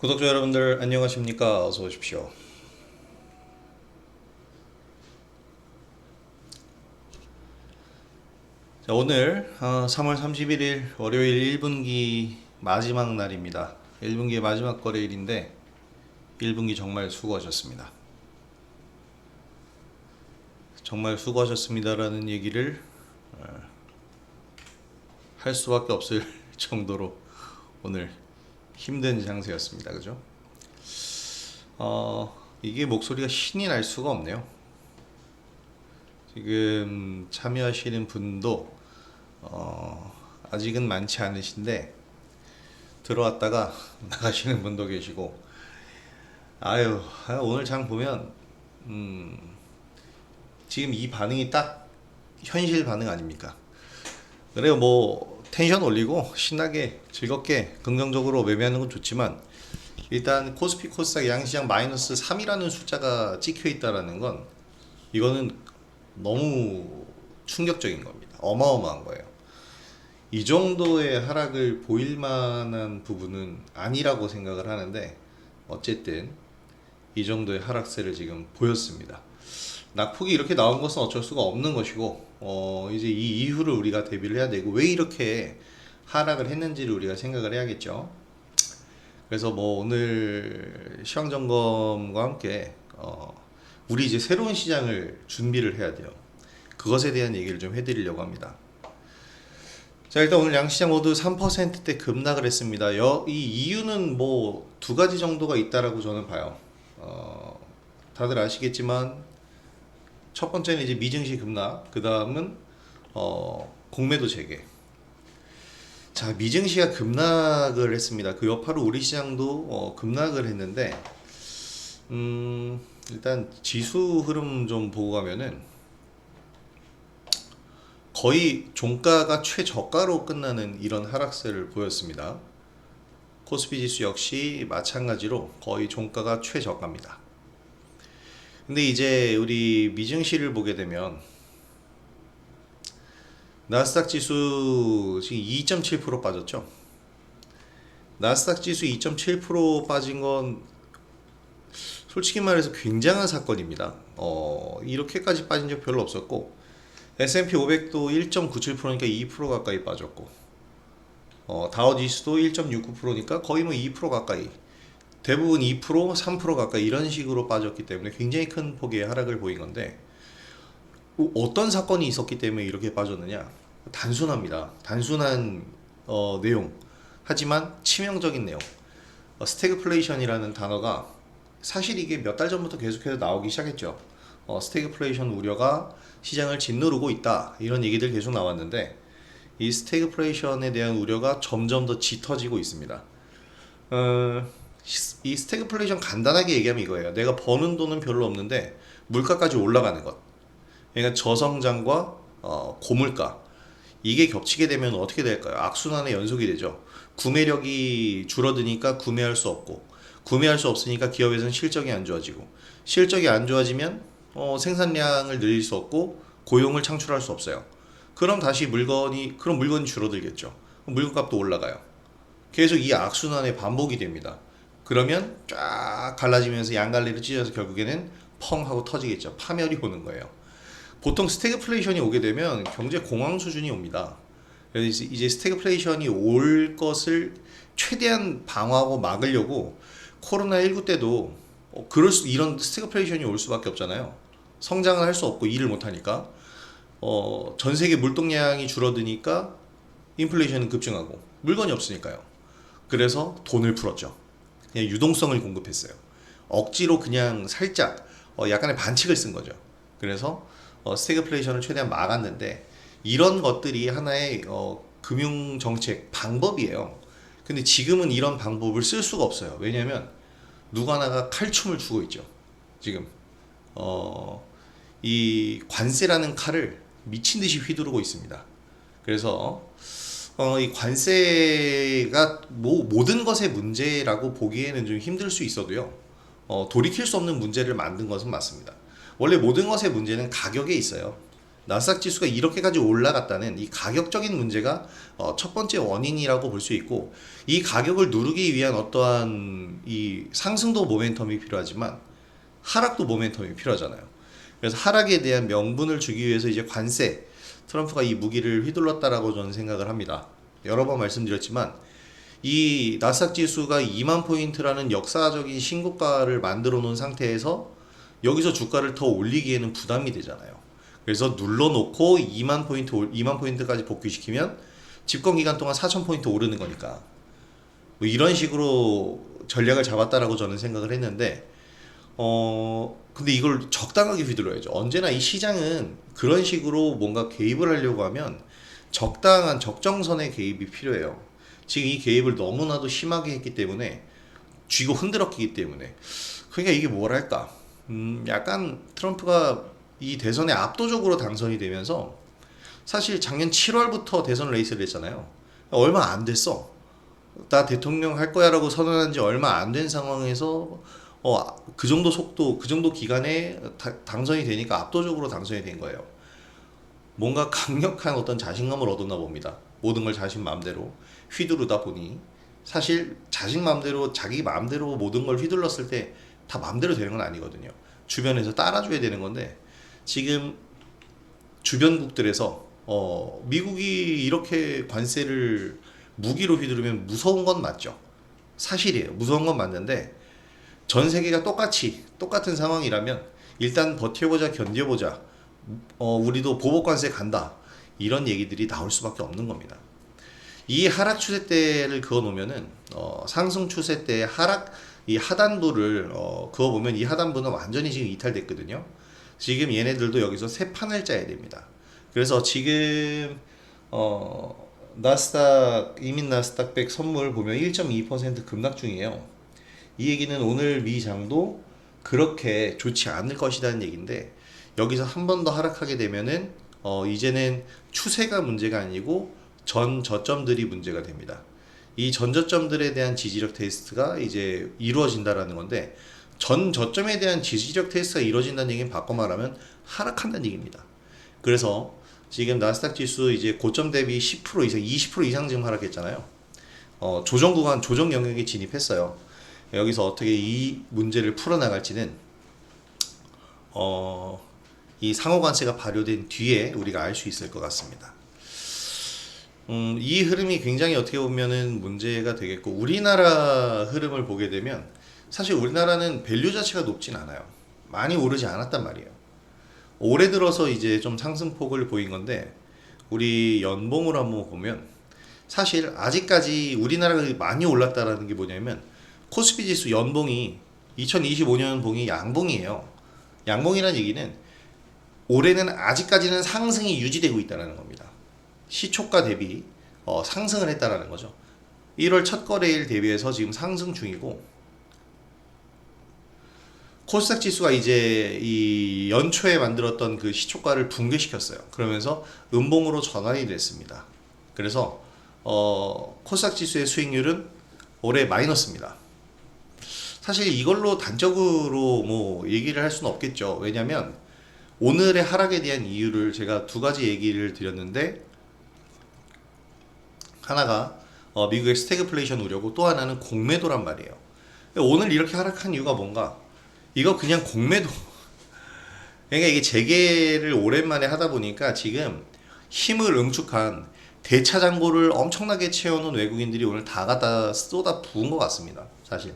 구독자 여러분들 안녕하십니까? 어서 오십시오. 자, 오늘 3월 31일 월요일 1분기 마지막 날입니다. 1분기의 마지막 거래일인데 1분기 정말 수고하셨습니다. 정말 수고하셨습니다라는 얘기를 할 수밖에 없을 정도로 오늘 힘든 장세였습니다. 그죠? 이게 목소리가 신이 날 수가 없네요. 지금 참여하시는 분도 아직은 많지 않으신데 들어왔다가 나가시는 분도 계시고 오늘 장 보면 지금 이 반응이 딱 현실 반응 아닙니까? 그래요. 뭐 텐션 올리고 신나게 즐겁게 긍정적으로 매매하는 건 좋지만 일단 코스피 코스닥 양시장 마이너스 3이라는 숫자가 찍혀 있다라는 건 이거는 너무 충격적인 겁니다. 어마어마한 거예요. 이 정도의 하락을 보일 만한 부분은 아니라고 생각을 하는데 어쨌든 이 정도의 하락세를 지금 보였습니다. 낙폭이 이렇게 나온 것은 어쩔 수가 없는 것이고 이제 이 이후를 우리가 대비를 해야 되고 왜 이렇게 하락을 했는지를 우리가 생각을 해야겠죠. 그래서 뭐 오늘 시황 점검과 함께 우리 이제 새로운 시장을 준비를 해야 돼요. 그것에 대한 얘기를 좀 해드리려고 합니다. 자, 일단 오늘 양시장 모두 3%대 급락을 했습니다. 이 이유는 뭐 두 가지 정도가 있다라고 저는 봐요. 다들 아시겠지만 첫 번째는 이제 미증시 급락, 그 다음은 공매도 재개. 자, 미증시가 급락을 했습니다. 그 여파로 우리 시장도 급락을 했는데 일단 지수 흐름 좀 보고 가면은 거의 종가가 최저가로 끝나는 이런 하락세를 보였습니다. 코스피 지수 역시 마찬가지로 거의 종가가 최저가입니다. 근데 이제 우리 미증시를 보게 되면 나스닥 지수 지금 2.7% 빠졌죠. 나스닥 지수 2.7% 빠진 건 솔직히 말해서 굉장한 사건입니다. 이렇게까지 빠진 적 별로 없었고 S&P 500도 1.97%니까 2% 가까이 빠졌고 다우 지수도 1.69%니까 거의 뭐 2% 가까이, 대부분 2%, 3% 가까이 이런 식으로 빠졌기 때문에 굉장히 큰 폭의 하락을 보인 건데 어떤 사건이 있었기 때문에 이렇게 빠졌느냐? 단순합니다. 단순한 내용, 하지만 치명적인 내용. 스태그플레이션이라는 단어가 사실 이게 몇 달 전부터 계속해서 나오기 시작했죠. 스태그플레이션 우려가 시장을 짓누르고 있다, 이런 얘기들 계속 나왔는데 이 스태그플레이션에 대한 우려가 점점 더 짙어지고 있습니다. 이 스태그플레이션 간단하게 얘기하면 이거예요. 내가 버는 돈은 별로 없는데 물가까지 올라가는 것. 그러니까 저성장과 고물가, 이게 겹치게 되면 어떻게 될까요? 악순환의 연속이 되죠. 구매력이 줄어드니까 구매할 수 없고, 구매할 수 없으니까 기업에서는 실적이 안 좋아지고, 실적이 안 좋아지면 생산량을 늘릴 수 없고 고용을 창출할 수 없어요. 그럼 다시 물건이 줄어들겠죠. 물건값도 올라가요. 계속 이 악순환의 반복이 됩니다. 그러면 쫙 갈라지면서 양갈래로 찢어서 결국에는 펑 하고 터지겠죠. 파멸이 오는 거예요. 보통 스태그플레이션이 오게 되면 경제 공황 수준이 옵니다. 그래서 이제 스태그플레이션이 올 것을 최대한 방어하고 막으려고 코로나19 때도 이런 스태그플레이션이 올 수밖에 없잖아요. 성장을 할 수 없고 일을 못 하니까 전 세계 물동량이 줄어드니까 인플레이션은 급증하고 물건이 없으니까요. 그래서 돈을 풀었죠. 그냥 유동성을 공급했어요. 억지로 그냥 살짝 약간의 반칙을 쓴 거죠. 그래서 스태그플레이션을 최대한 막았는데 이런 것들이 하나의 금융 정책 방법이에요. 근데 지금은 이런 방법을 쓸 수가 없어요. 왜냐하면 누가 하나가 칼춤을 추고 있죠. 지금 이 관세라는 칼을 미친 듯이 휘두르고 있습니다. 그래서 이 관세가 모든 것의 문제라고 보기에는 좀 힘들 수 있어도요. 돌이킬 수 없는 문제를 만든 것은 맞습니다. 원래 모든 것의 문제는 가격에 있어요. 나스닥 지수가 이렇게까지 올라갔다는 이 가격적인 문제가 첫 번째 원인이라고 볼 수 있고, 이 가격을 누르기 위한 어떠한 이 상승도 모멘텀이 필요하지만 하락도 모멘텀이 필요하잖아요. 그래서 하락에 대한 명분을 주기 위해서 이제 관세, 트럼프가 이 무기를 휘둘렀다라고 저는 생각을 합니다. 여러 번 말씀드렸지만 이 나스닥 지수가 2만 포인트라는 역사적인 신고가를 만들어 놓은 상태에서 여기서 주가를 더 올리기에는 부담이 되잖아요. 그래서 눌러놓고 2만 포인트까지 복귀시키면 집권 기간 동안 4천 포인트 오르는 거니까 뭐 이런 식으로 전략을 잡았다라고 저는 생각을 했는데, 근데 이걸 적당하게 휘둘러야죠. 언제나 이 시장은 그런 식으로 뭔가 개입을 하려고 하면 적당한 적정선의 개입이 필요해요. 지금 이 개입을 너무나도 심하게 했기 때문에 쥐고 흔들었기 때문에, 그러니까 이게 뭐랄까, 약간 트럼프가 이 대선에 압도적으로 당선이 되면서 사실 작년 7월부터 대선 레이스를 했잖아요. 얼마 안 됐어. 나 대통령 할 거야라고 선언한 지 얼마 안 된 상황에서 그 정도 속도, 그 정도 기간에 당선이 되니까 압도적으로 당선이 된 거예요. 뭔가 강력한 어떤 자신감을 얻었나 봅니다. 모든 걸 자신 마음대로 휘두르다 보니, 사실 자신 마음대로, 자기 마음대로 모든 걸 휘둘렀을 때 다 마음대로 되는 건 아니거든요. 주변에서 따라줘야 되는 건데, 지금 주변국들에서 미국이 이렇게 관세를 무기로 휘두르면 무서운 건 맞죠. 사실이에요. 무서운 건 맞는데 전 세계가 똑같은 상황이라면 일단 버텨보자, 견뎌보자, 우리도 보복 관세 간다, 이런 얘기들이 나올 수밖에 없는 겁니다. 이 하락 추세 대를 그어 놓으면은 상승 추세 대 이 하단부를 그어 보면 이 하단부는 완전히 지금 이탈됐거든요. 지금 얘네들도 여기서 새 판을 짜야 됩니다. 그래서 지금 나스닥, 이민 나스닥 100 선물 보면 1.2% 급락 중이에요. 이 얘기는 오늘 미 장도 그렇게 좋지 않을 것이라는 얘기인데, 여기서 한 번 더 하락하게 되면은 이제는 추세가 문제가 아니고 전 저점들이 문제가 됩니다. 이 전 저점들에 대한 지지력 테스트가 이제 이루어진다라는 건데, 전 저점에 대한 지지력 테스트가 이루어진다는 얘기는 바꿔 말하면 하락한다는 얘기입니다. 그래서 지금 나스닥 지수 이제 고점 대비 10% 이상, 20% 이상 지금 하락했잖아요. 조정 구간, 조정 영역에 진입했어요. 여기서 어떻게 이 문제를 풀어나갈지는 이 상호관세가 발효된 뒤에 우리가 알 수 있을 것 같습니다. 이 흐름이 굉장히 어떻게 보면은 문제가 되겠고, 우리나라 흐름을 보게 되면 사실 우리나라는 밸류 자체가 높진 않아요. 많이 오르지 않았단 말이에요. 올해 들어서 이제 좀 상승폭을 보인 건데, 우리 연봉을 한번 보면 사실 아직까지 우리나라가 많이 올랐다라는 게 뭐냐면, 코스피 지수 연봉이 2025년 봉이 양봉이에요. 양봉이라는 얘기는 올해는 아직까지는 상승이 유지되고 있다는 겁니다. 시초가 대비 상승을 했다라는 거죠. 1월 첫 거래일 대비해서 지금 상승 중이고, 코스닥 지수가 이제 이 연초에 만들었던 그 시초가를 붕괴시켰어요. 그러면서 음봉으로 전환이 됐습니다. 그래서 코스닥 지수의 수익률은 올해 마이너스입니다. 사실 이걸로 단적으로 뭐 얘기를 할 수는 없겠죠. 왜냐면 오늘의 하락에 대한 이유를 제가 두 가지 얘기를 드렸는데, 하나가 미국의 스태그플레이션 우려고, 또 하나는 공매도란 말이에요. 오늘 이렇게 하락한 이유가 뭔가? 이거 그냥 공매도. 그러니까 이게 재개를 오랜만에 하다 보니까 지금 힘을 응축한 대차장고를 엄청나게 채워놓은 외국인들이 오늘 다 갖다 쏟아 부은 것 같습니다. 사실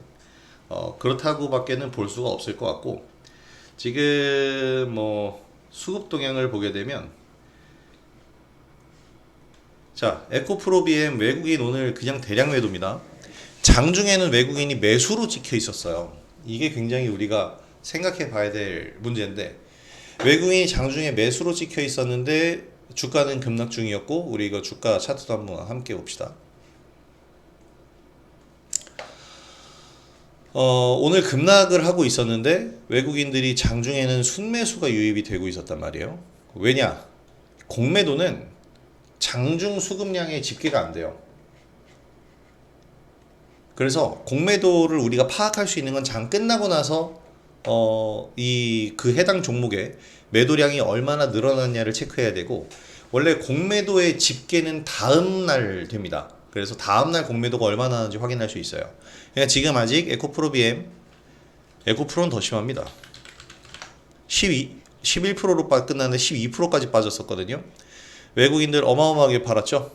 그렇다고 밖에는 볼 수가 없을 것 같고, 지금 뭐 수급 동향을 보게 되면, 자, 에코프로비엠 외국인 오늘 그냥 대량 매도입니다. 장중에는 외국인이 매수로 찍혀 있었어요. 이게 굉장히 우리가 생각해 봐야 될 문제인데, 외국인이 장중에 매수로 찍혀 있었는데 주가는 급락 중이었고, 우리 이거 주가 차트도 한번 함께 봅시다. 오늘 급락을 하고 있었는데 외국인들이 장중에는 순매수가 유입이 되고 있었단 말이에요. 왜냐? 공매도는 장중 수급량의 집계가 안 돼요. 그래서 공매도를 우리가 파악할 수 있는 건 장 끝나고 나서 그 해당 종목의 매도량이 얼마나 늘어났냐를 체크해야 되고, 원래 공매도의 집계는 다음 날 됩니다. 그래서 다음 날 공매도가 얼마나 나는지 확인할 수 있어요. 그러니까 지금 아직 에코프로 BM, 에코프로는 더 심합니다. 11%로 끝났는데 12%까지 빠졌었거든요. 외국인들 어마어마하게 팔았죠.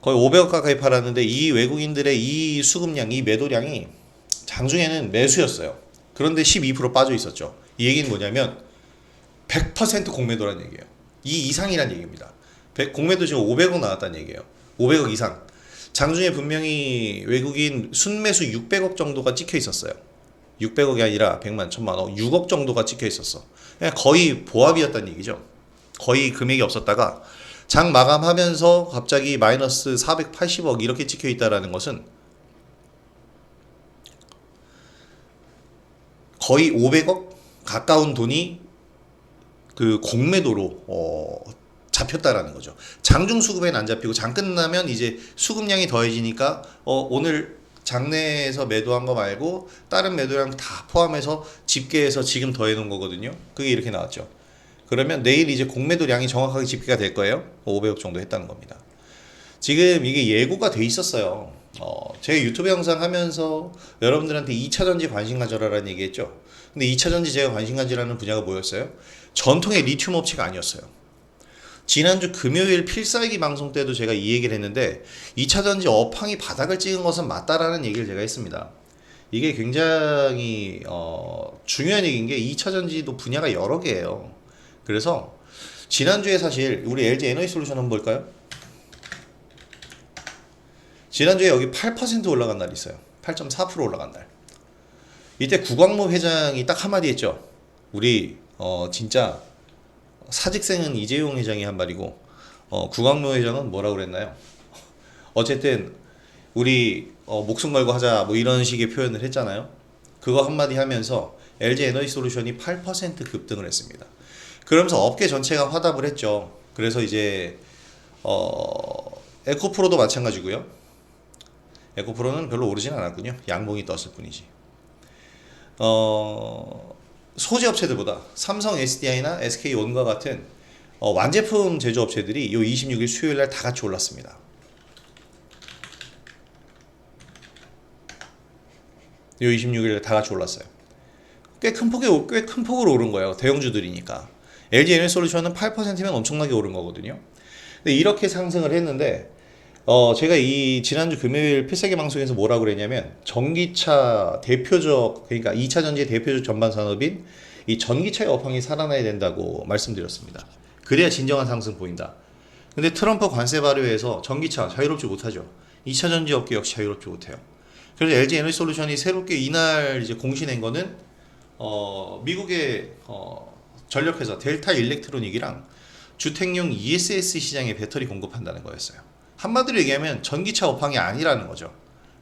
거의 500억 가까이 팔았는데, 이 외국인들의 이 수급량, 이 매도량이 장중에는 매수였어요. 그런데 12% 빠져 있었죠. 이 얘기는 뭐냐면 100% 공매도란 얘기예요. 이 이상이란 얘기입니다. 공매도 지금 500억 나왔다는 얘기예요. 500억 이상. 장중에 분명히 외국인 순매수 600억 정도가 찍혀 있었어요. 600억이 아니라 100만, 1000만, 6억 정도가 찍혀 있었어. 그냥 거의 보합이었다는 얘기죠. 거의 금액이 없었다가 장 마감하면서 갑자기 마이너스 480억 이렇게 찍혀 있다라는 것은 거의 500억 가까운 돈이 그 공매도로 잡혔다라는 거죠. 장중 수급에는 안 잡히고 장 끝나면 이제 수급량이 더해지니까 오늘 장내에서 매도한 거 말고 다른 매도량 다 포함해서 집계해서 지금 더해 놓은 거거든요. 그게 이렇게 나왔죠. 그러면 내일 이제 공매도량이 정확하게 집계가 될 거예요. 500억 정도 했다는 겁니다. 지금 이게 예고가 돼 있었어요. 제가 유튜브 영상 하면서 여러분들한테 2차전지 관심 가져라라는 얘기했죠. 근데 2차전지 제가 관심 가지라는 분야가 뭐였어요? 전통의 리튬 업체가 아니었어요. 지난주 금요일 필살기 방송 때도 제가 이 얘기를 했는데 2차전지 업황이 바닥을 찍은 것은 맞다라는 얘기를 제가 했습니다. 이게 굉장히 중요한 얘기인 게 2차전지도 분야가 여러 개예요. 그래서 지난주에 사실 우리 LG 에너지솔루션 한번 볼까요? 지난주에 여기 8% 올라간 날이 있어요. 8.4% 올라간 날. 이때 구광모 회장이 딱 한마디 했죠. 우리 진짜 사직생은 이재용 회장이 한 말이고 구광모 회장은 뭐라고 그랬나요? 어쨌든 우리 목숨 걸고 하자 뭐 이런 식의 표현을 했잖아요. 그거 한마디 하면서 LG 에너지솔루션이 8% 급등을 했습니다. 그러면서 업계 전체가 화답을 했죠. 그래서 이제 에코프로도 마찬가지고요. 에코프로는 별로 오르진 않았군요. 양봉이 떴을 뿐이지. 소재 업체들보다 삼성 SDI나 SK온과 같은 완제품 제조업체들이 요 26일 수요일날 다 같이 올랐습니다. 요 26일 다 같이 올랐어요. 꽤 큰 폭으로 오른 거예요. 대형주들이니까. LG 에너지솔루션은 8%면 엄청나게 오른 거거든요. 근데 이렇게 상승을 했는데 제가 이 지난주 금요일 필살기 방송에서 뭐라고 그랬냐면 전기차 대표적, 그러니까 2차 전지의 대표적 전반 산업인 이 전기차의 업황이 살아나야 된다고 말씀드렸습니다. 그래야 진정한 상승 보인다. 근데 트럼프 관세 발효에서 전기차 자유롭지 못하죠. 2차 전지 업계 역시 자유롭지 못해요. 그래서 LG 에너지솔루션이 새롭게 이날 이제 공시낸 거는 미국의 전력회사 델타 일렉트로닉이랑 주택용 ESS 시장에 배터리 공급한다는 거였어요. 한마디로 얘기하면 전기차 업황이 아니라는 거죠.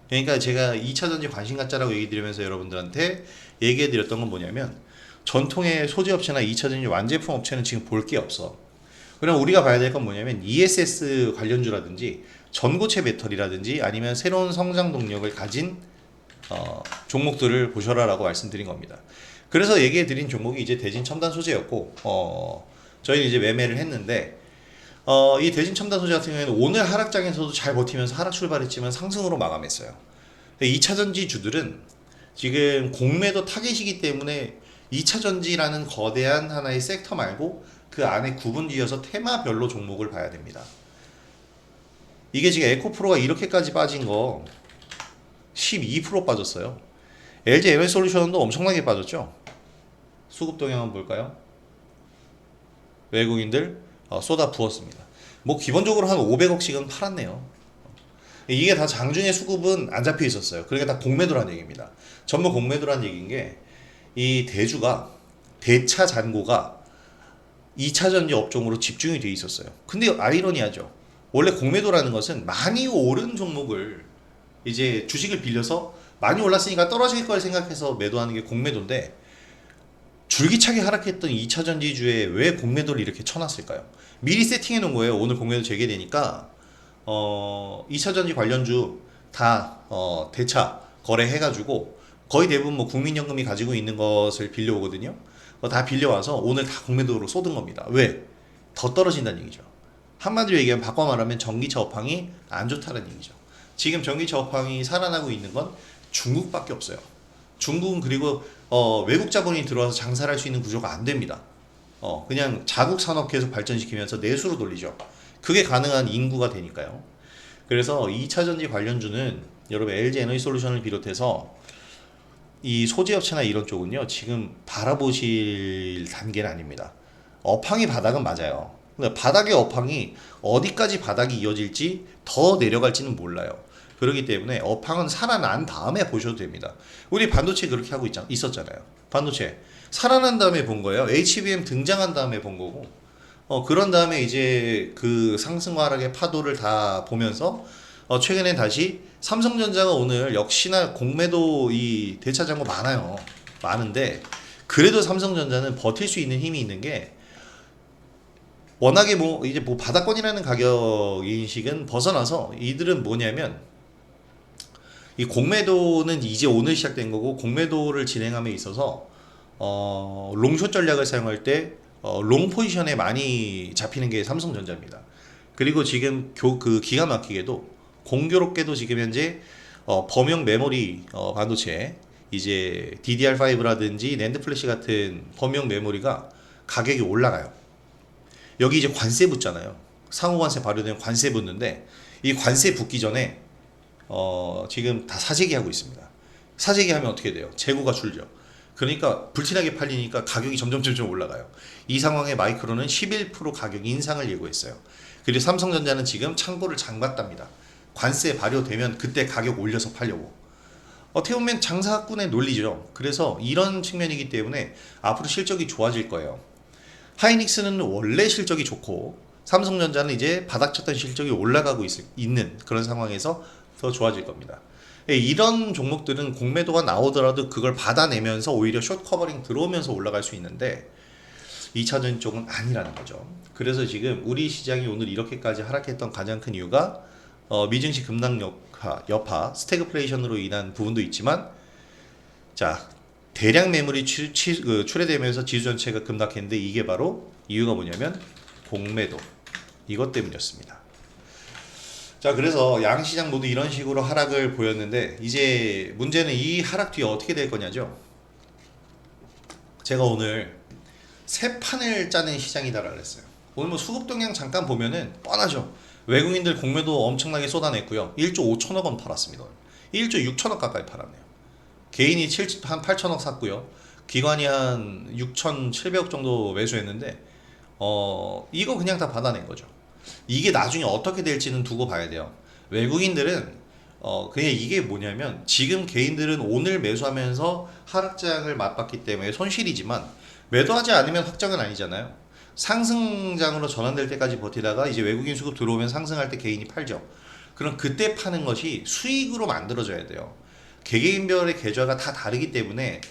그러니까 제가 2차전지 관심 갖자라고 얘기 드리면서 여러분들한테 얘기해 드렸던 건 뭐냐면 전통의 소재 업체나 2차전지 완제품 업체는 지금 볼 게 없어. 그럼 우리가 봐야 될 건 뭐냐면 ESS 관련주라든지 전고체 배터리라든지 아니면 새로운 성장 동력을 가진 종목들을 보셔라라고 말씀드린 겁니다. 그래서 얘기해 드린 종목이 이제 대진 첨단 소재였고 저희는 이제 매매를 했는데 이 대진 첨단 소재 같은 경우에는 오늘 하락장에서도 잘 버티면서 하락 출발했지만 상승으로 마감했어요. 2차전지 주들은 지금 공매도 타겟이기 때문에 2차전지라는 거대한 하나의 섹터 말고 그 안에 구분지어서 테마별로 종목을 봐야 됩니다. 이게 지금 에코프로가 이렇게까지 빠진 거 12% 빠졌어요. LG 에너지솔루션도 엄청나게 빠졌죠. 수급 동향 한번 볼까요? 외국인들 쏟아 부었습니다. 뭐 기본적으로 한 500억씩은 팔았네요. 이게 다 장중에 수급은 안 잡혀 있었어요. 그러니까 다 공매도란 얘기입니다. 전부 공매도란 얘기인 게 이 대주가 대차 잔고가 2차전지 업종으로 집중이 돼 있었어요. 근데 아이러니하죠. 원래 공매도라는 것은 많이 오른 종목을 이제 주식을 빌려서 많이 올랐으니까 떨어질 걸 생각해서 매도하는 게 공매도인데 줄기차게 하락했던 2차전지주에 왜 공매도를 이렇게 쳐놨을까요? 미리 세팅해 놓은 거예요. 오늘 공매도 재개되니까 2차전지 관련주 다 대차 거래해가지고 거의 대부분 뭐 국민연금이 가지고 있는 것을 빌려오거든요. 다 빌려와서 오늘 다 공매도로 쏟은 겁니다. 왜? 더 떨어진다는 얘기죠. 한마디로 얘기하면 바꿔 말하면 전기차 업황이 안 좋다는 얘기죠. 지금 전기차 업황이 살아나고 있는 건 중국밖에 없어요. 중국은 그리고 외국 자본이 들어와서 장사를 할 수 있는 구조가 안 됩니다. 그냥 자국 산업 계속 발전시키면서 내수로 돌리죠. 그게 가능한 인구가 되니까요. 그래서 2차 전지 관련주는 여러분 LG 에너지 솔루션을 비롯해서 이 소재업체나 이런 쪽은요 지금 바라보실 단계는 아닙니다. 업황이 바닥은 맞아요. 근데 바닥의 업황이 어디까지 바닥이 이어질지 더 내려갈지는 몰라요. 그렇기 때문에 업황은 살아난 다음에 보셔도 됩니다. 우리 반도체 그렇게 하고 있었잖아요. 반도체 살아난 다음에 본 거예요. HBM 등장한 다음에 본 거고 그런 다음에 이제 그 상승 하락의 파도를 다 보면서 최근에 다시 삼성전자가 오늘 역시나 공매도 이 대차장고 많아요. 많은데 그래도 삼성전자는 버틸 수 있는 힘이 있는 게 워낙에 뭐 이제 뭐 바닥권이라는 가격 인식은 벗어나서 이들은 뭐냐면 이 공매도는 이제 오늘 시작된 거고 공매도를 진행함에 있어서 롱숏 전략을 사용할 때 롱 포지션에 많이 잡히는 게 삼성전자입니다. 그리고 지금 그 기가 막히게도 공교롭게도 지금 현재 범용 메모리 반도체 이제 DDR5라든지 낸드 플래시 같은 범용 메모리가 가격이 올라가요. 여기 이제 관세 붙잖아요. 상호 관세 발효되면 관세 붙는데 이 관세 붙기 전에 지금 다 사재기 하고 있습니다. 사재기 하면 어떻게 돼요? 재고가 줄죠. 그러니까 불티나게 팔리니까 가격이 점점 올라가요. 이 상황에 마이크론은 11% 가격 인상을 예고했어요. 그리고 삼성전자는 지금 창고를 잠갔답니다. 관세 발효되면 그때 가격 올려서 팔려고. 어떻게 보면 장사꾼의 논리죠. 그래서 이런 측면이기 때문에 앞으로 실적이 좋아질 거예요. 하이닉스는 원래 실적이 좋고 삼성전자는 이제 바닥쳤던 실적이 올라가고 있는 그런 상황에서 더 좋아질 겁니다. 이런 종목들은 공매도가 나오더라도 그걸 받아내면서 오히려 숏 커버링 들어오면서 올라갈 수 있는데 2차전 쪽은 아니라는 거죠. 그래서 지금 우리 시장이 오늘 이렇게까지 하락했던 가장 큰 이유가 미증시 급락 여파 스태그플레이션으로 인한 부분도 있지만 자 대량 매물이 출회되면서 지수 전체가 급락했는데 이게 바로 이유가 뭐냐면 공매도 이것 때문이었습니다. 자 그래서 양시장 모두 이런 식으로 하락을 보였는데 이제 문제는 이 하락 뒤에 어떻게 될 거냐죠. 제가 오늘 새 판을 짜는 시장이다라고 그랬어요. 오늘 뭐 수급 동향 잠깐 보면은 뻔하죠. 외국인들 공매도 엄청나게 쏟아냈고요. 1조 5천억 원 팔았습니다. 1조 6천억 가까이 팔았네요. 개인이 한 8천억 샀고요. 기관이 한 6,700억 정도 매수했는데 이거 그냥 다 받아낸 거죠. 이게 나중에 어떻게 될지는 두고 봐야 돼요. 외국인들은 그냥 이게 뭐냐면 지금 개인들은 오늘 매수하면서 하락장을 맛봤기 때문에 손실이지만 매도하지 않으면 확정은 아니잖아요. 상승장으로 전환될 때까지 버티다가 이제 외국인 수급 들어오면 상승할 때 개인이 팔죠. 그럼 그때 파는 것이 수익으로 만들어져야 돼요. 개개인별의 계좌가 다 다르기 때문에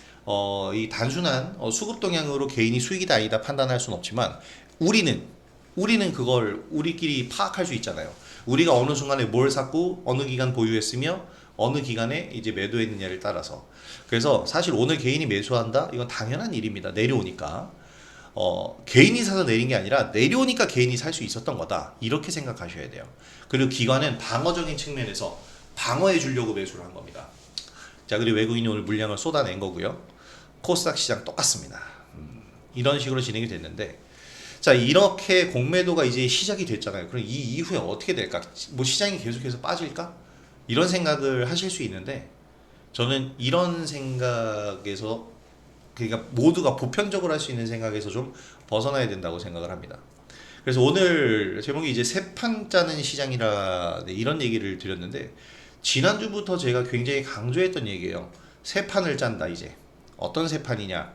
이 단순한 수급 동향으로 개인이 수익이다 아니다 판단할 수는 없지만 우리는 그걸 우리끼리 파악할 수 있잖아요. 우리가 어느 순간에 뭘 샀고 어느 기간 보유했으며 어느 기간에 이제 매도했느냐를 따라서. 그래서 사실 오늘 개인이 매수한다 이건 당연한 일입니다. 내려오니까 개인이 사서 내린 게 아니라 내려오니까 개인이 살 수 있었던 거다 이렇게 생각하셔야 돼요. 그리고 기관은 방어적인 측면에서 방어해 주려고 매수를 한 겁니다. 자 그리고 외국인이 오늘 물량을 쏟아낸 거고요. 코스닥 시장 똑같습니다. 이런 식으로 진행이 됐는데 자 이렇게 공매도가 이제 시작이 됐잖아요. 그럼 이 이후에 어떻게 될까? 뭐 시장이 계속해서 빠질까? 이런 생각을 하실 수 있는데 저는 이런 생각에서 그러니까 모두가 보편적으로 할 수 있는 생각에서 좀 벗어나야 된다고 생각을 합니다. 그래서 오늘 제목이 이제 새판 짜는 시장이라 이런 얘기를 드렸는데 지난주부터 제가 굉장히 강조했던 얘기예요. 새 판을 짠다 이제. 어떤 새 판이냐?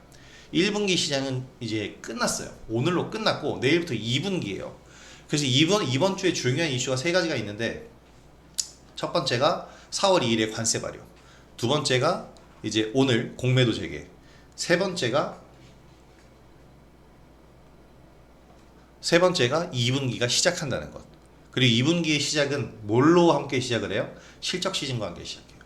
1분기 시장은 이제 끝났어요. 오늘로 끝났고 내일부터 2분기예요. 그래서 이번 주에 중요한 이슈가 세 가지가 있는데 첫 번째가 4월 2일에 관세 발효. 두 번째가 이제 오늘 공매도 재개. 세 번째가 2분기가 시작한다는 것. 그리고 2분기의 시작은 뭘로 함께 시작을 해요? 실적 시즌과 함께 시작해요.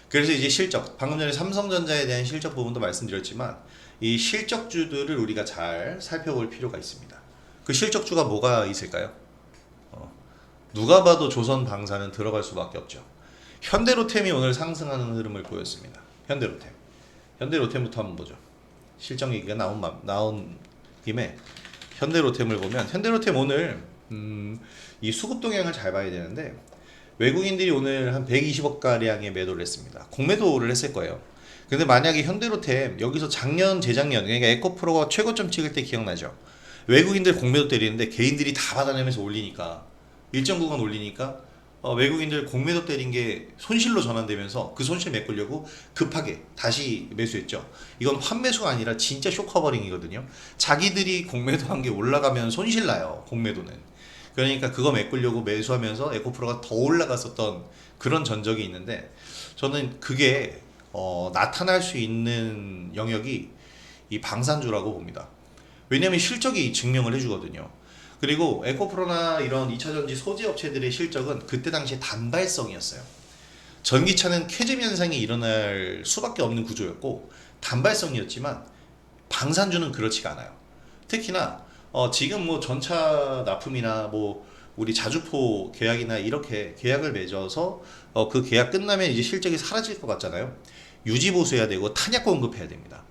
그래서 이제 실적, 방금 전에 삼성전자에 대한 실적 부분도 말씀드렸지만 이 실적주들을 우리가 잘 살펴볼 필요가 있습니다. 그 실적주가 뭐가 있을까요? 누가 봐도 조선방사는 들어갈 수밖에 없죠. 현대로템이 오늘 상승하는 흐름을 보였습니다. 현대로템부터 한번 보죠. 실적 얘기가 나온 김에 현대로템을 보면 현대로템 오늘 이 수급 동향을 잘 봐야 되는데 외국인들이 오늘 한 120억 가량의 매도를 했습니다. 공매도를 했을 거예요. 근데 만약에 현대로템 여기서 작년 재작년 그러니까 에코프로가 최고점 찍을 때 기억나죠? 외국인들 공매도 때리는데 개인들이 다 받아내면서 올리니까 일정 구간 올리니까 외국인들 공매도 때린 게 손실로 전환되면서 그 손실 메꾸려고 급하게 다시 매수했죠. 이건 환매수가 아니라 진짜 쇼커버링이거든요. 자기들이 공매도한 게 올라가면 손실 나요. 공매도는. 그러니까 그거 메꾸려고 매수하면서 에코프로가 더 올라갔었던 그런 전적이 있는데 저는 그게 나타날 수 있는 영역이 이 방산주라고 봅니다. 왜냐하면 실적이 증명을 해주거든요. 그리고 에코프로나 이런 2차전지 소재 업체들의 실적은 그때 당시에 단발성이었어요. 전기차는 캐즘 현상이 일어날 수밖에 없는 구조였고 단발성이었지만 방산주는 그렇지가 않아요. 특히나 지금 뭐 전차 납품이나 뭐 우리 자주포 계약이나 이렇게 계약을 맺어서 그 계약 끝나면 이제 실적이 사라질 것 같잖아요. 유지 보수해야 되고 탄약 공급해야 됩니다.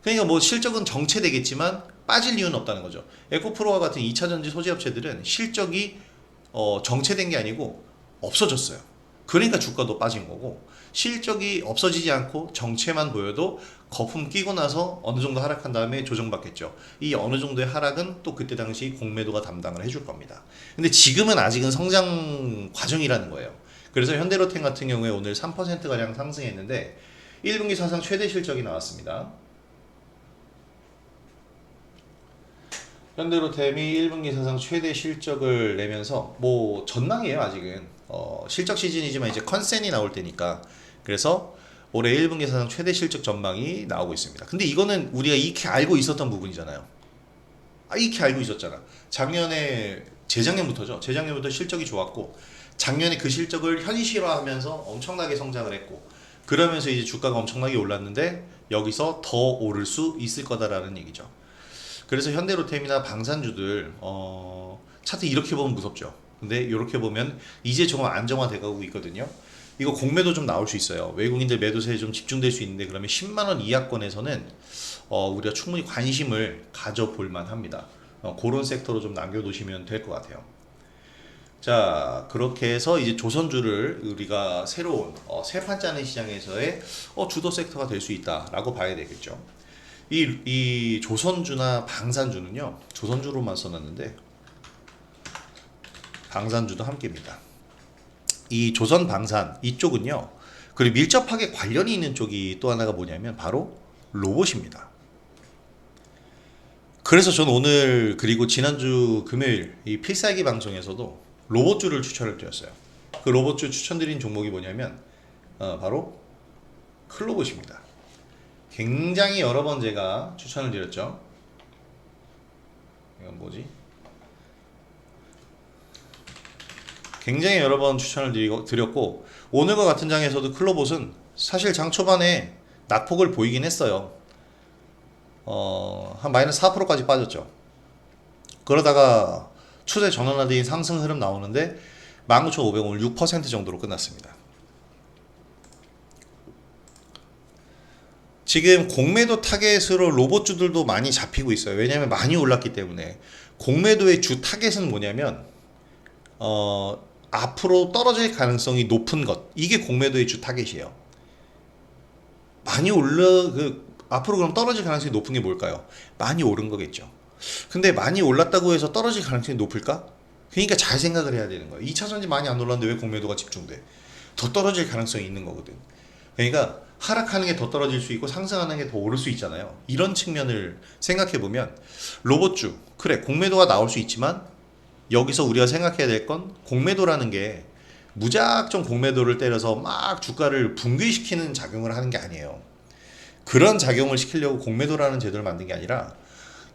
그러니까 뭐 실적은 정체되겠지만 빠질 이유는 없다는 거죠. 에코프로와 같은 2차전지 소재업체들은 실적이 정체된 게 아니고 없어졌어요. 그러니까 주가도 빠진 거고 실적이 없어지지 않고 정체만 보여도 거품 끼고 나서 어느 정도 하락한 다음에 조정받겠죠. 이 어느 정도의 하락은 또 그때 당시 공매도가 담당을 해줄 겁니다. 근데 지금은 아직은 성장 과정이라는 거예요. 그래서 현대로템 같은 경우에 오늘 3%가량 상승했는데 1분기 사상 최대 실적이 나왔습니다. 현대로템이 1분기 사상 최대 실적을 내면서 뭐 전망이에요. 아직은 실적 시즌이지만 이제 컨센이 나올 때니까 그래서 올해 1분기 사상 최대 실적 전망이 나오고 있습니다. 근데 이거는 우리가 익히 알고 있었던 부분이잖아요. 익히 알고 있었잖아. 재작년부터죠. 재작년부터 실적이 좋았고 작년에 그 실적을 현실화하면서 엄청나게 성장을 했고 그러면서 이제 주가가 엄청나게 올랐는데 여기서 더 오를 수 있을 거다라는 얘기죠. 그래서 현대로템이나 방산주들 차트 이렇게 보면 무섭죠. 근데 이렇게 보면 이제 조금 안정화돼 가고 있거든요. 이거 공매도 좀 나올 수 있어요. 외국인들 매도세에 좀 집중될 수 있는데 그러면 10만 원 이하권에서는 우리가 충분히 관심을 가져볼 만합니다. 그런 섹터로 좀 남겨두시면 될 것 같아요. 자, 그렇게 해서 이제 조선주를 우리가 새로운 새 판짜는 시장에서의 주도 섹터가 될 수 있다라고 봐야 되겠죠. 이 조선주나 방산주는요, 조선주로만 써놨는데 방산주도 함께입니다. 이 조선 방산 이쪽은요, 그리고 밀접하게 관련이 있는 쪽이 또 하나가 뭐냐면 바로 로봇입니다. 그래서 전 오늘 그리고 지난주 금요일 이 필살기 방송에서도 로봇주를 추천을 드렸어요. 그 로봇주 추천드린 종목이 뭐냐면 바로 클로봇입니다. 굉장히 여러 번 제가 추천을 드렸죠. 이건 뭐지? 굉장히 여러 번 추천을 드렸고 오늘과 같은 장에서도 클로봇은 사실 장 초반에 낙폭을 보이긴 했어요. 한 마이너스 4%까지 빠졌죠. 그러다가 추세 전환화된 상승 흐름 나오는데 19,500원 오늘 6% 정도로 끝났습니다. 지금 공매도 타겟으로 로봇주들도 많이 잡히고 있어요. 왜냐하면 많이 올랐기 때문에. 공매도의 주 타겟은 뭐냐면 앞으로 떨어질 가능성이 높은 것, 이게 공매도의 주 타겟이에요. 많이 앞으로 그럼 떨어질 가능성이 높은 게 뭘까요? 많이 오른 거겠죠. 근데 많이 올랐다고 해서 떨어질 가능성이 높을까? 그러니까 잘 생각을 해야 되는 거예요. 2차전지 많이 안 올랐는데 왜 공매도가 집중돼? 더 떨어질 가능성이 있는 거거든. 그러니까 하락하는 게 더 떨어질 수 있고 상승하는 게 더 오를 수 있잖아요. 이런 측면을 생각해 보면 로봇주, 그래 공매도가 나올 수 있지만 여기서 우리가 생각해야 될 건 공매도라는 게 무작정 공매도를 때려서 막 주가를 붕괴시키는 작용을 하는 게 아니에요. 그런 작용을 시키려고 공매도라는 제도를 만든 게 아니라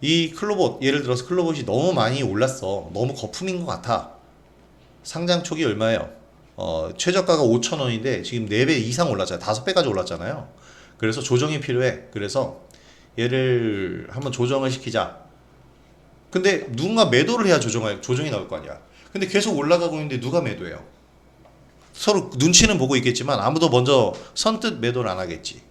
이 클로봇, 예를 들어서 클로봇이 너무 많이 올랐어. 너무 거품인 것 같아. 상장 초기 얼마예요? 최저가가 5,000원인데 지금 4배 이상 올랐잖아요. 5배까지 올랐잖아요. 그래서 조정이 필요해. 그래서 얘를 한번 조정을 시키자. 근데 누군가 매도를 해야 조정이 나올 거 아니야. 근데 계속 올라가고 있는데 누가 매도해요? 서로 눈치는 보고 있겠지만 아무도 먼저 선뜻 매도를 안 하겠지.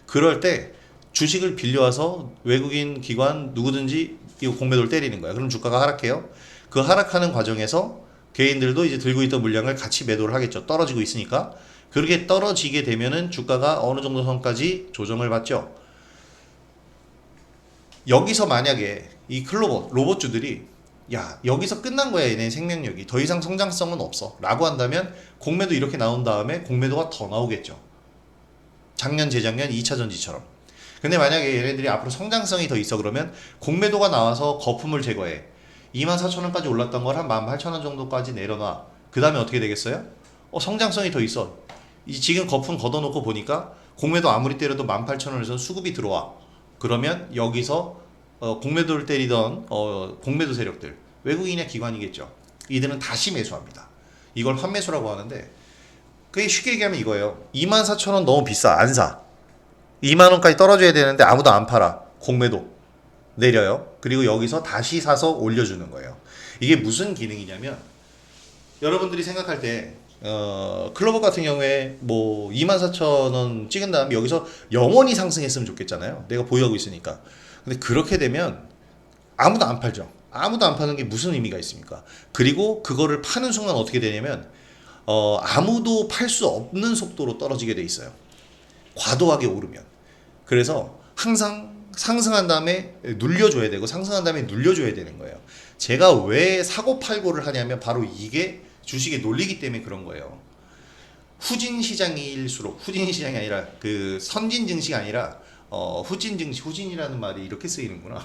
그럴 때 주식을 빌려와서 외국인 기관 누구든지 이거 공매도를 때리는 거야. 그럼 주가가 하락해요. 그 하락하는 과정에서 개인들도 이제 들고 있던 물량을 같이 매도를 하겠죠. 떨어지고 있으니까. 그렇게 떨어지게 되면은 주가가 어느 정도 선까지 조정을 받죠. 여기서 만약에 이 로봇주들이 야 여기서 끝난 거야 얘네 생명력이 더 이상 성장성은 없어 라고 한다면 공매도 이렇게 나온 다음에 공매도가 더 나오겠죠. 작년 재작년 2차 전지처럼. 근데 만약에 얘네들이 앞으로 성장성이 더 있어 그러면 공매도가 나와서 거품을 제거해 24,000원까지 올랐던 걸 한 18,000원 정도까지 내려놔. 그 다음에 어떻게 되겠어요? 성장성이 더 있어. 지금 거품 걷어놓고 보니까 공매도 아무리 때려도 18,000원에서 수급이 들어와. 그러면 여기서 공매도를 때리던 공매도 세력들 외국인의 기관이겠죠. 이들은 다시 매수합니다. 이걸 환매수라고 하는데 그게 쉽게 얘기하면 이거예요. 24,000원 너무 비싸. 안 사. 2만원까지 떨어져야 되는데 아무도 안 팔아. 공매도 내려요. 그리고 여기서 다시 사서 올려주는 거예요. 이게 무슨 기능이냐면 여러분들이 생각할 때 클로버 같은 경우에 뭐 24,000원 찍은 다음에 여기서 영원히 상승했으면 좋겠잖아요. 내가 보유하고 있으니까. 근데 그렇게 되면 아무도 안 팔죠. 아무도 안 파는 게 무슨 의미가 있습니까? 그리고 그거를 파는 순간 어떻게 되냐면 아무도 팔 수 없는 속도로 떨어지게 돼 있어요. 과도하게 오르면. 그래서 항상 상승한 다음에 눌려줘야 되고 상승한 다음에 눌려줘야 되는 거예요. 제가 왜 사고 팔고를 하냐면 바로 이게 주식의 논리기 때문에 그런 거예요. 후진 시장일수록 후진 시장이 아니라 그 선진 증시가 아니라 후진 증시 후진이라는 말이 이렇게 쓰이는구나.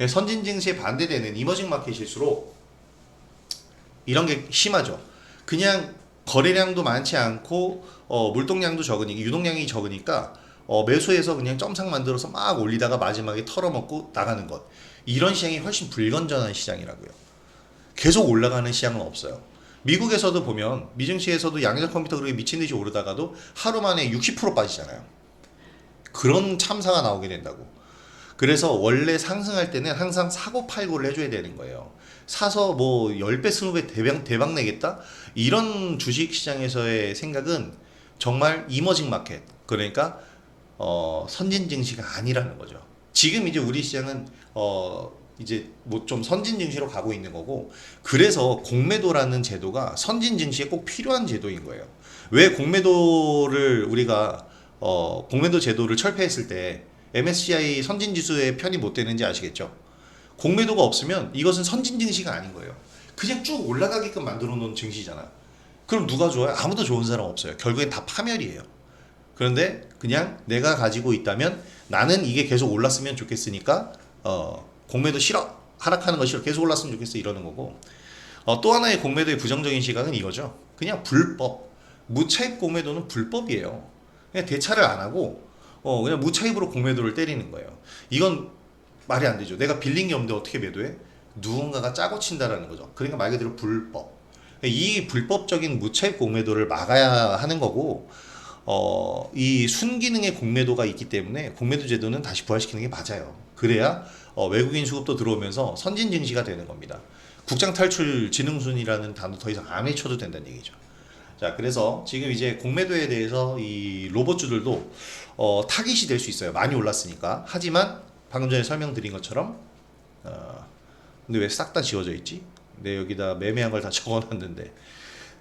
선진 증시에 반대되는 이머징 마켓일수록 이런 게 심하죠. 그냥 거래량도 많지 않고 물동량도 적으니까 유동량이 적으니까 매수해서 그냥 점상 만들어서 막 올리다가 마지막에 털어먹고 나가는 것. 이런 시장이 훨씬 불건전한 시장이라고요. 계속 올라가는 시장은 없어요. 미국에서도 보면 미증시에서도 양적 컴퓨터 그렇게 미친 듯이 오르다가도 하루 만에 60% 빠지잖아요. 그런 참사가 나오게 된다고. 그래서 원래 상승할 때는 항상 사고 팔고를 해줘야 되는 거예요. 사서 뭐 10배 20배 대박 내겠다? 이런 주식시장에서의 생각은 정말 이머징 마켓, 그러니까 선진 증시가 아니라는 거죠. 지금 이제 우리 시장은 이제 뭐 좀 선진 증시로 가고 있는 거고, 그래서 공매도라는 제도가 선진 증시에 꼭 필요한 제도인 거예요. 왜 공매도를 우리가 공매도 제도를 철폐했을 때 MSCI 선진 지수에 편입 못 되는지 아시겠죠? 공매도가 없으면 이것은 선진 증시가 아닌 거예요. 그냥 쭉 올라가게끔 만들어 놓은 증시잖아. 그럼 누가 좋아요? 아무도 좋은 사람 없어요. 결국엔 다 파멸이에요. 그런데 그냥 내가 가지고 있다면 나는 이게 계속 올랐으면 좋겠으니까 공매도 싫어, 하락하는 거 싫어, 계속 올랐으면 좋겠어, 이러는 거고. 또 하나의 공매도의 부정적인 시각은 이거죠. 그냥 불법, 무차입 공매도는 불법이에요. 그냥 대차를 안 하고 그냥 무차입으로 공매도를 때리는 거예요. 이건 말이 안 되죠. 내가 빌린 게 없는데 어떻게 매도해? 누군가가 짜고 친다라는 거죠. 그러니까 말 그대로 불법. 이 불법적인 무차입 공매도를 막아야 하는 거고, 이 순기능의 공매도가 있기 때문에 공매도 제도는 다시 부활시키는 게 맞아요. 그래야 외국인 수급도 들어오면서 선진 증시가 되는 겁니다. 국장 탈출 지능순이라는 단어 더 이상 안 외쳐도 된다는 얘기죠. 자, 그래서 지금 이제 공매도에 대해서 이 로봇주들도 타깃이 될 수 있어요. 많이 올랐으니까. 하지만 방금 전에 설명드린 것처럼 근데 왜 싹 다 지워져 있지? 내 여기다 매매한 걸 다 적어놨는데.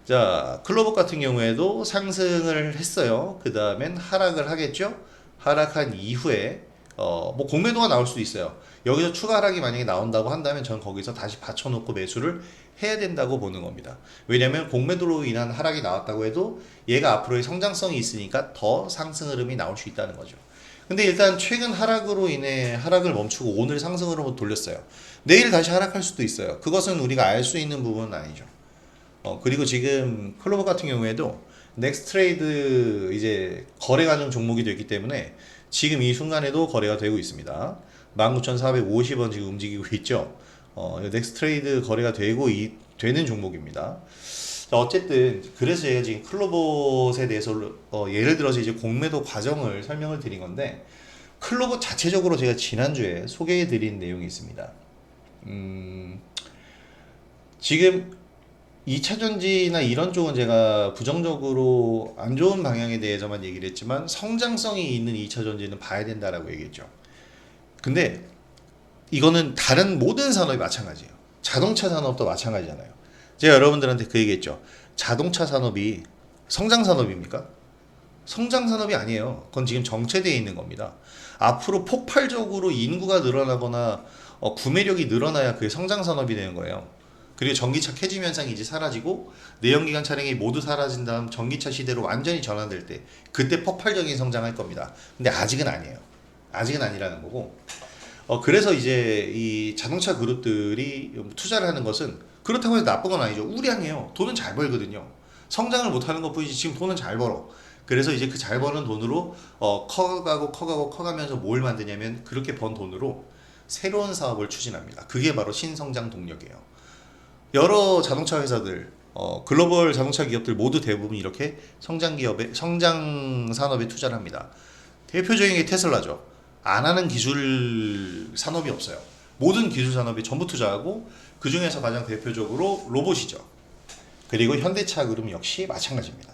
자, 클로버 같은 경우에도 상승을 했어요. 그 다음엔 하락을 하겠죠. 하락한 이후에 뭐 공매도가 나올 수도 있어요. 여기서 추가 하락이 만약에 나온다고 한다면 전 거기서 다시 받쳐놓고 매수를 해야 된다고 보는 겁니다. 왜냐하면 공매도로 인한 하락이 나왔다고 해도 얘가 앞으로의 성장성이 있으니까 더 상승 흐름이 나올 수 있다는 거죠. 근데 일단 최근 하락으로 인해 하락을 멈추고 오늘 상승으로 돌렸어요. 내일 다시 하락할 수도 있어요. 그것은 우리가 알 수 있는 부분은 아니죠. 그리고 지금 클로버 같은 경우에도 넥스트레이드 이제 거래 가능 종목이 됐기 때문에 지금 이 순간에도 거래가 되고 있습니다. 19,450원 지금 움직이고 있죠. 넥스트레이드 거래가 되는 종목입니다. 어쨌든 그래서 제가 지금 클로봇에 대해서 예를 들어서 이제 공매도 과정을 설명을 드린 건데 클로봇 자체적으로 제가 지난주에 소개해 드린 내용이 있습니다. 지금 2차전지나 이런 쪽은 제가 부정적으로 안 좋은 방향에 대해서만 얘기를 했지만 성장성이 있는 2차전지는 봐야 된다라고 얘기했죠. 근데 이거는 다른 모든 산업이 마찬가지예요. 자동차 산업도 마찬가지잖아요. 제가 여러분들한테 그 얘기했죠. 자동차 산업이 성장 산업입니까? 성장 산업이 아니에요. 그건 지금 정체되어 있는 겁니다. 앞으로 폭발적으로 인구가 늘어나거나 구매력이 늘어나야 그게 성장 산업이 되는 거예요. 그리고 전기차 캐즘 현상이 이제 사라지고 내연기관 차량이 모두 사라진 다음 전기차 시대로 완전히 전환될 때 그때 폭발적인 성장할 겁니다. 근데 아직은 아니에요. 아직은 아니라는 거고. 그래서 이제 이 자동차 그룹들이 투자를 하는 것은 그렇다고 해서 나쁜 건 아니죠. 우량해요. 돈은 잘 벌거든요. 성장을 못하는 것 뿐이지 지금 돈은 잘 벌어. 그래서 이제 그 잘 버는 돈으로 커가면서 뭘 만드냐면 그렇게 번 돈으로 새로운 사업을 추진합니다. 그게 바로 신성장 동력이에요. 여러 자동차 회사들, 글로벌 자동차 기업들 모두 대부분 이렇게 성장 산업에 투자를 합니다. 대표적인 게 테슬라죠. 안 하는 기술 산업이 없어요. 모든 기술 산업에 전부 투자하고 그 중에서 가장 대표적으로 로봇이죠. 그리고 현대차 그룹 역시 마찬가지입니다.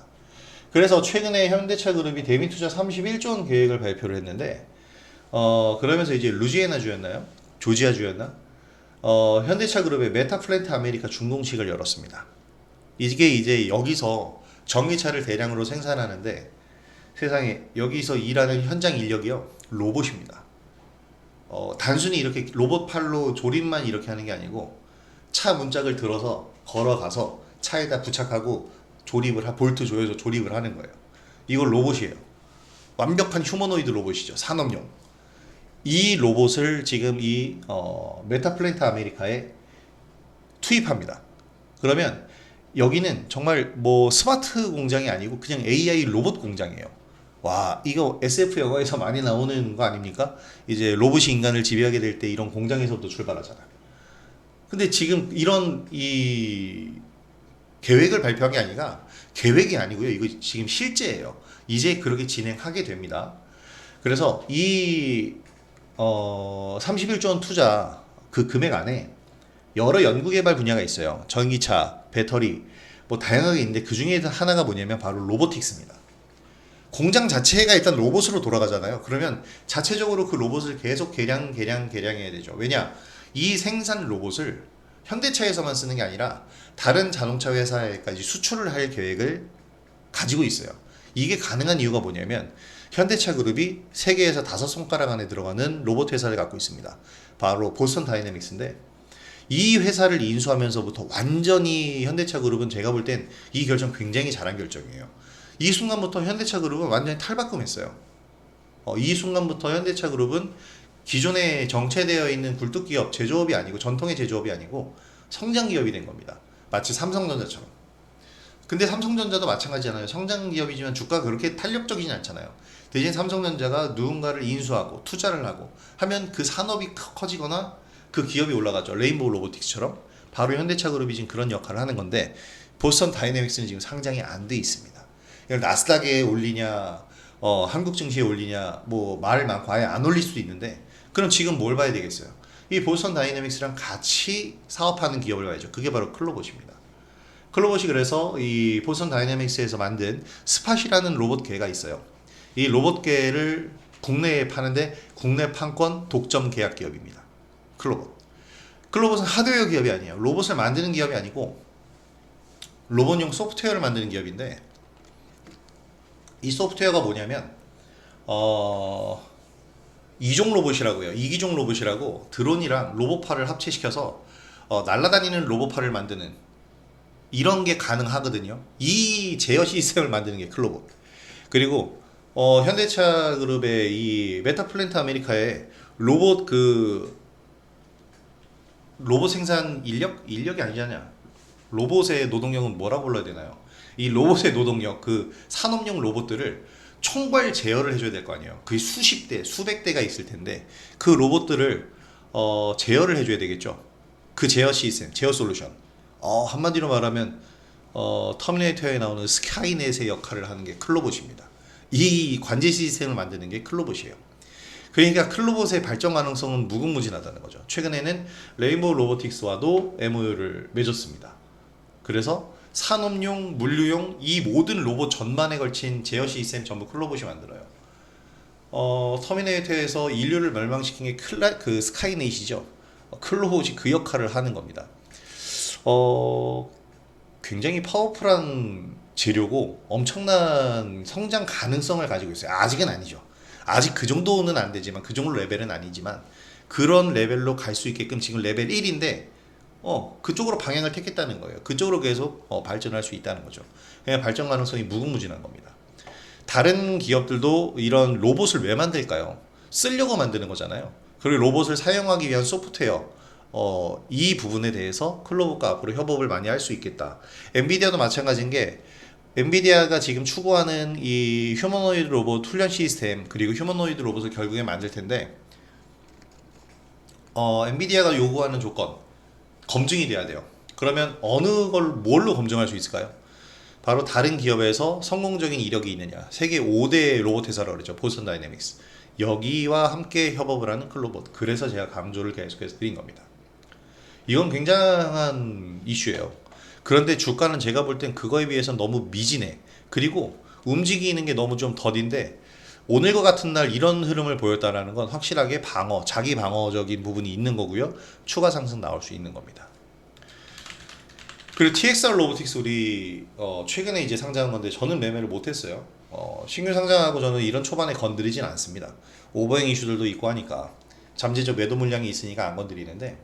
그래서 최근에 현대차 그룹이 대미 투자 31조 원 계획을 발표를 했는데 그러면서 이제 루지애나주였나요? 조지아주였나? 현대차 그룹의 메타 플랜트 아메리카 준공식을 열었습니다. 이게 이제 여기서 전기차를 대량으로 생산하는데 세상에 여기서 일하는 현장 인력이요 로봇입니다. 단순히 이렇게 로봇 팔로 조립만 이렇게 하는 게 아니고 차 문짝을 들어서 걸어가서 차에다 부착하고 볼트 조여서 조립을 하는 거예요. 이걸 로봇이에요. 완벽한 휴머노이드 로봇이죠. 산업용. 이 로봇을 지금 이 메타플랜트 아메리카에 투입합니다. 그러면 여기는 정말 뭐 스마트 공장이 아니고 그냥 AI 로봇 공장이에요. 와, 이거 SF 영화에서 많이 나오는 거 아닙니까? 이제 로봇이 인간을 지배하게 될 때 이런 공장에서부터 출발하잖아. 근데 지금 이런 이 계획을 발표한 게 아니라 계획이 아니고요. 이거 지금 실제예요. 이제 그렇게 진행하게 됩니다. 그래서 이 31조 원 투자 그 금액 안에 여러 연구개발 분야가 있어요. 전기차, 배터리 뭐 다양하게 있는데 그 중에 하나가 뭐냐면 바로 로보틱스입니다. 공장 자체가 일단 로봇으로 돌아가잖아요. 그러면 자체적으로 그 로봇을 계속 개량해야 되죠. 왜냐? 이 생산 로봇을 현대차에서만 쓰는 게 아니라 다른 자동차 회사에까지 수출을 할 계획을 가지고 있어요. 이게 가능한 이유가 뭐냐면 현대차 그룹이 세계에서 5손가락 안에 들어가는 로봇 회사를 갖고 있습니다. 바로 보스턴 다이내믹스인데 이 회사를 인수하면서부터 완전히 현대차 그룹은 제가 볼 땐 이 결정 굉장히 잘한 결정이에요. 이 순간부터 현대차 그룹은 완전히 탈바꿈했어요. 이 순간부터 현대차 그룹은 기존에 정체되어 있는 굴뚝기업, 제조업이 아니고 전통의 제조업이 아니고 성장기업이 된 겁니다. 마치 삼성전자처럼. 근데 삼성전자도 마찬가지잖아요. 성장기업이지만 주가가 그렇게 탄력적이진 않잖아요. 대신 삼성전자가 누군가를 인수하고 투자를 하고 하면 그 산업이 커지거나 그 기업이 올라가죠. 레인보우 로보틱스처럼. 바로 현대차 그룹이 지금 그런 역할을 하는 건데 보스턴 다이내믹스는 지금 상장이 안 돼 있습니다. 이걸 나스닥에 올리냐 한국 증시에 올리냐 뭐 말 많고 아예 안 올릴 수도 있는데 그럼 지금 뭘 봐야 되겠어요? 이 보스턴 다이내믹스랑 같이 사업하는 기업을 봐야죠. 그게 바로 클로봇입니다. 클로봇이 그래서 이 보스턴 다이내믹스에서 만든 스팟이라는 로봇계가 있어요. 이 로봇계를 국내에 파는데 국내 판권 독점 계약 기업입니다. 클로봇. 클로봇은 하드웨어 기업이 아니에요. 로봇을 만드는 기업이 아니고 로봇용 소프트웨어를 만드는 기업인데 이 소프트웨어가 뭐냐면 이종 로봇이라고요. 이기종 로봇이라고 드론이랑 로봇팔을 합체시켜서 날아다니는 로봇팔을 만드는 이런 게 가능하거든요. 이 제어 시스템을 만드는 게 클로봇. 그리고 현대차 그룹의 이 메타플랜트 아메리카의 로봇 생산 인력이 아니잖냐. 로봇의 노동력은 뭐라고 불러야 되나요? 이 로봇의 노동력, 그 산업용 로봇들을 총괄 제어를 해줘야 될 거 아니에요. 그게 수십 대, 수백 대가 있을 텐데 그 로봇들을 제어를 해줘야 되겠죠. 그 제어 시스템, 제어 솔루션. 한마디로 말하면 터미네이터에 나오는 스카이넷의 역할을 하는 게 클로봇입니다. 이 관제 시스템을 만드는 게 클로봇이에요. 그러니까 클로봇의 발전 가능성은 무궁무진하다는 거죠. 최근에는 레인보우 로보틱스와도 MOU를 맺었습니다. 그래서 산업용, 물류용 이 모든 로봇 전반에 걸친 제어 시스템 전부 클로봇이 만들어요. 터미네이터에서 인류를 멸망시킨 게 그 스카이넷이죠. 클로봇이 그 역할을 하는 겁니다. 어, 굉장히 파워풀한 재료고 엄청난 성장 가능성을 가지고 있어요. 아직은 아니죠. 아직 그 정도는 안 되지만 그 정도 레벨은 아니지만 그런 레벨로 갈 수 있게끔 지금 레벨 1인데 그쪽으로 방향을 택했다는 거예요. 그쪽으로 계속 발전할 수 있다는 거죠. 그냥 발전 가능성이 무궁무진한 겁니다. 다른 기업들도 이런 로봇을 왜 만들까요? 쓰려고 만드는 거잖아요. 그리고 로봇을 사용하기 위한 소프트웨어 이 부분에 대해서 클로봇과 앞으로 협업을 많이 할 수 있겠다. 엔비디아도 마찬가지인 게 엔비디아가 지금 추구하는 이 휴머노이드 로봇 훈련 시스템 그리고 휴머노이드 로봇을 결국에 만들 텐데 엔비디아가 요구하는 조건 검증이 돼야 돼요. 그러면 어느 걸 뭘로 검증할 수 있을까요? 바로 다른 기업에서 성공적인 이력이 있느냐. 세계 5대 로봇 회사라고 그러죠. 보스턴 다이내믹스. 여기와 함께 협업을 하는 클로봇. 그래서 제가 강조를 계속해서 드린 겁니다. 이건 굉장한 이슈예요. 그런데 주가는 제가 볼 땐 그거에 비해서 너무 미진해. 그리고 움직이는 게 너무 좀 더딘데 오늘과 같은 날 이런 흐름을 보였다라는 건 확실하게 자기 방어적인 부분이 있는 거고요. 추가 상승 나올 수 있는 겁니다. 그리고 TXR 로보틱스 우리 최근에 이제 상장한 건데 저는 매매를 못했어요. 신규 상장하고 저는 이런 초반에 건드리진 않습니다. 오버행 이슈들도 있고 하니까 잠재적 매도 물량이 있으니까 안 건드리는데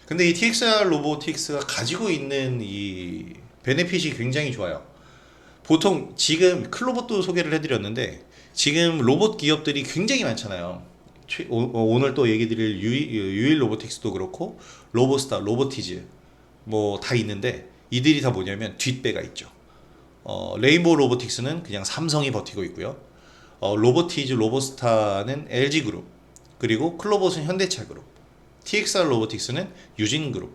근데 이 TXR 로보틱스가 가지고 있는 이 베네핏이 굉장히 좋아요. 보통 지금 클로봇도 소개를 해드렸는데 지금 로봇 기업들이 굉장히 많잖아요. 오늘 또 얘기 드릴 유일 로보틱스도 그렇고 로보스타, 로보티즈 뭐 다 있는데 이들이 다 뭐냐면 뒷배가 있죠. 레인보우 로보틱스는 그냥 삼성이 버티고 있고요. 로보티즈, 로보스타는 LG그룹 그리고 클로봇은 현대차그룹 TXR 로보틱스는 유진그룹.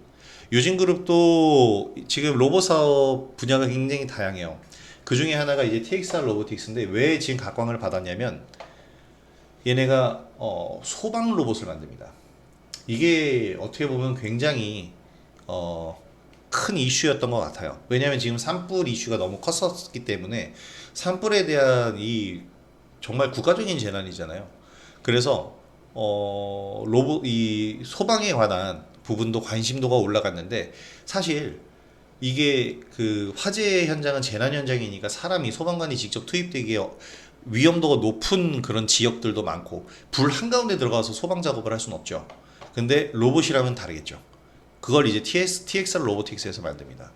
유진그룹도 지금 로봇 사업 분야가 굉장히 다양해요. 그 중에 하나가 이제 TXR 로보틱스인데 왜 지금 각광을 받았냐면 얘네가 소방 로봇을 만듭니다. 이게 어떻게 보면 굉장히 큰 이슈였던 것 같아요. 왜냐하면 지금 산불 이슈가 너무 컸었기 때문에 산불에 대한 이 정말 국가적인 재난이잖아요. 그래서 이 소방에 관한 부분도 관심도가 올라갔는데 사실 이게 그 화재 현장은 재난 현장이니까 사람이 소방관이 직접 투입되기에 위험도가 높은 그런 지역들도 많고 불 한가운데 들어가서 소방 작업을 할 수는 없죠. 근데 로봇이라면 다르겠죠. 그걸 이제 TXR 로보틱스에서 만듭니다.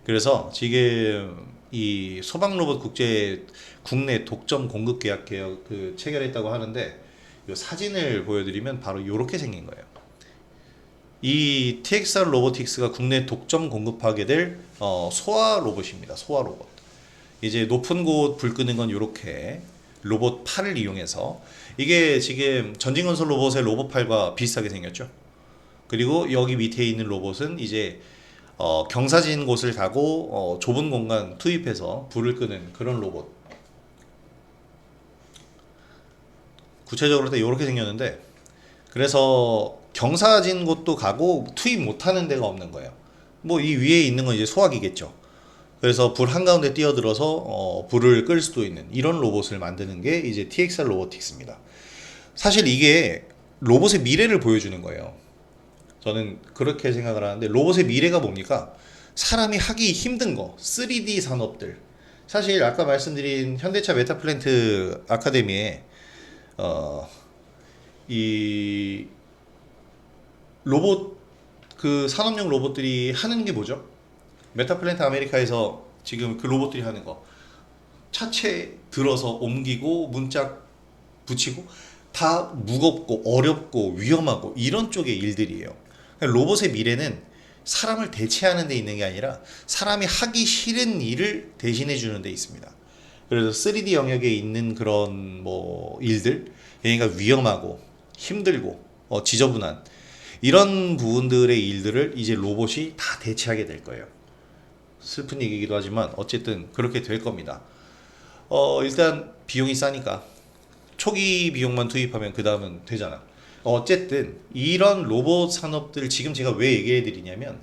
그래서 지금 이 소방 로봇 국내 독점 공급 계약 그 체결했다고 하는데 이 사진을 보여드리면 바로 이렇게 생긴 거예요. 이 TXR 로보틱스가 국내 독점 공급하게 될 소화 로봇입니다. 소화 로봇. 이제 높은 곳 불 끄는 건 이렇게 로봇 팔을 이용해서 이게 지금 전진건설 로봇의 로봇 팔과 비슷하게 생겼죠. 그리고 여기 밑에 있는 로봇은 이제 경사진 곳을 가고 좁은 공간 투입해서 불을 끄는 그런 로봇. 구체적으로 이렇게 생겼는데 그래서 경사진 곳도 가고 투입 못하는 데가 없는 거예요. 뭐 이 위에 있는 건 이제 소화기겠죠. 그래서 불 한가운데 뛰어들어서 불을 끌 수도 있는 이런 로봇을 만드는 게 이제 TXR 로보틱스입니다. 사실 이게 로봇의 미래를 보여주는 거예요. 저는 그렇게 생각을 하는데 로봇의 미래가 뭡니까? 사람이 하기 힘든 거 3D 산업들 사실 아까 말씀드린 현대차 메타플랜트 아카데미에 이 로봇 그 산업용 로봇들이 하는 게 뭐죠? 메타플랜트 아메리카에서 지금 그 로봇들이 하는 거 차체 들어서 옮기고 문짝 붙이고 다 무겁고 어렵고 위험하고 이런 쪽의 일들이에요. 그러니까 로봇의 미래는 사람을 대체하는 데 있는 게 아니라 사람이 하기 싫은 일을 대신해 주는 데 있습니다. 그래서 3D 영역에 있는 그런 뭐 일들, 그러니까 위험하고 힘들고 지저분한 이런 부분들의 일들을 이제 로봇이 다 대체하게 될 거예요. 슬픈 얘기이기도 하지만 어쨌든 그렇게 될 겁니다. 일단 비용이 싸니까 초기 비용만 투입하면 그 다음은 되잖아. 어쨌든 이런 로봇 산업들 지금 제가 왜 얘기해 드리냐면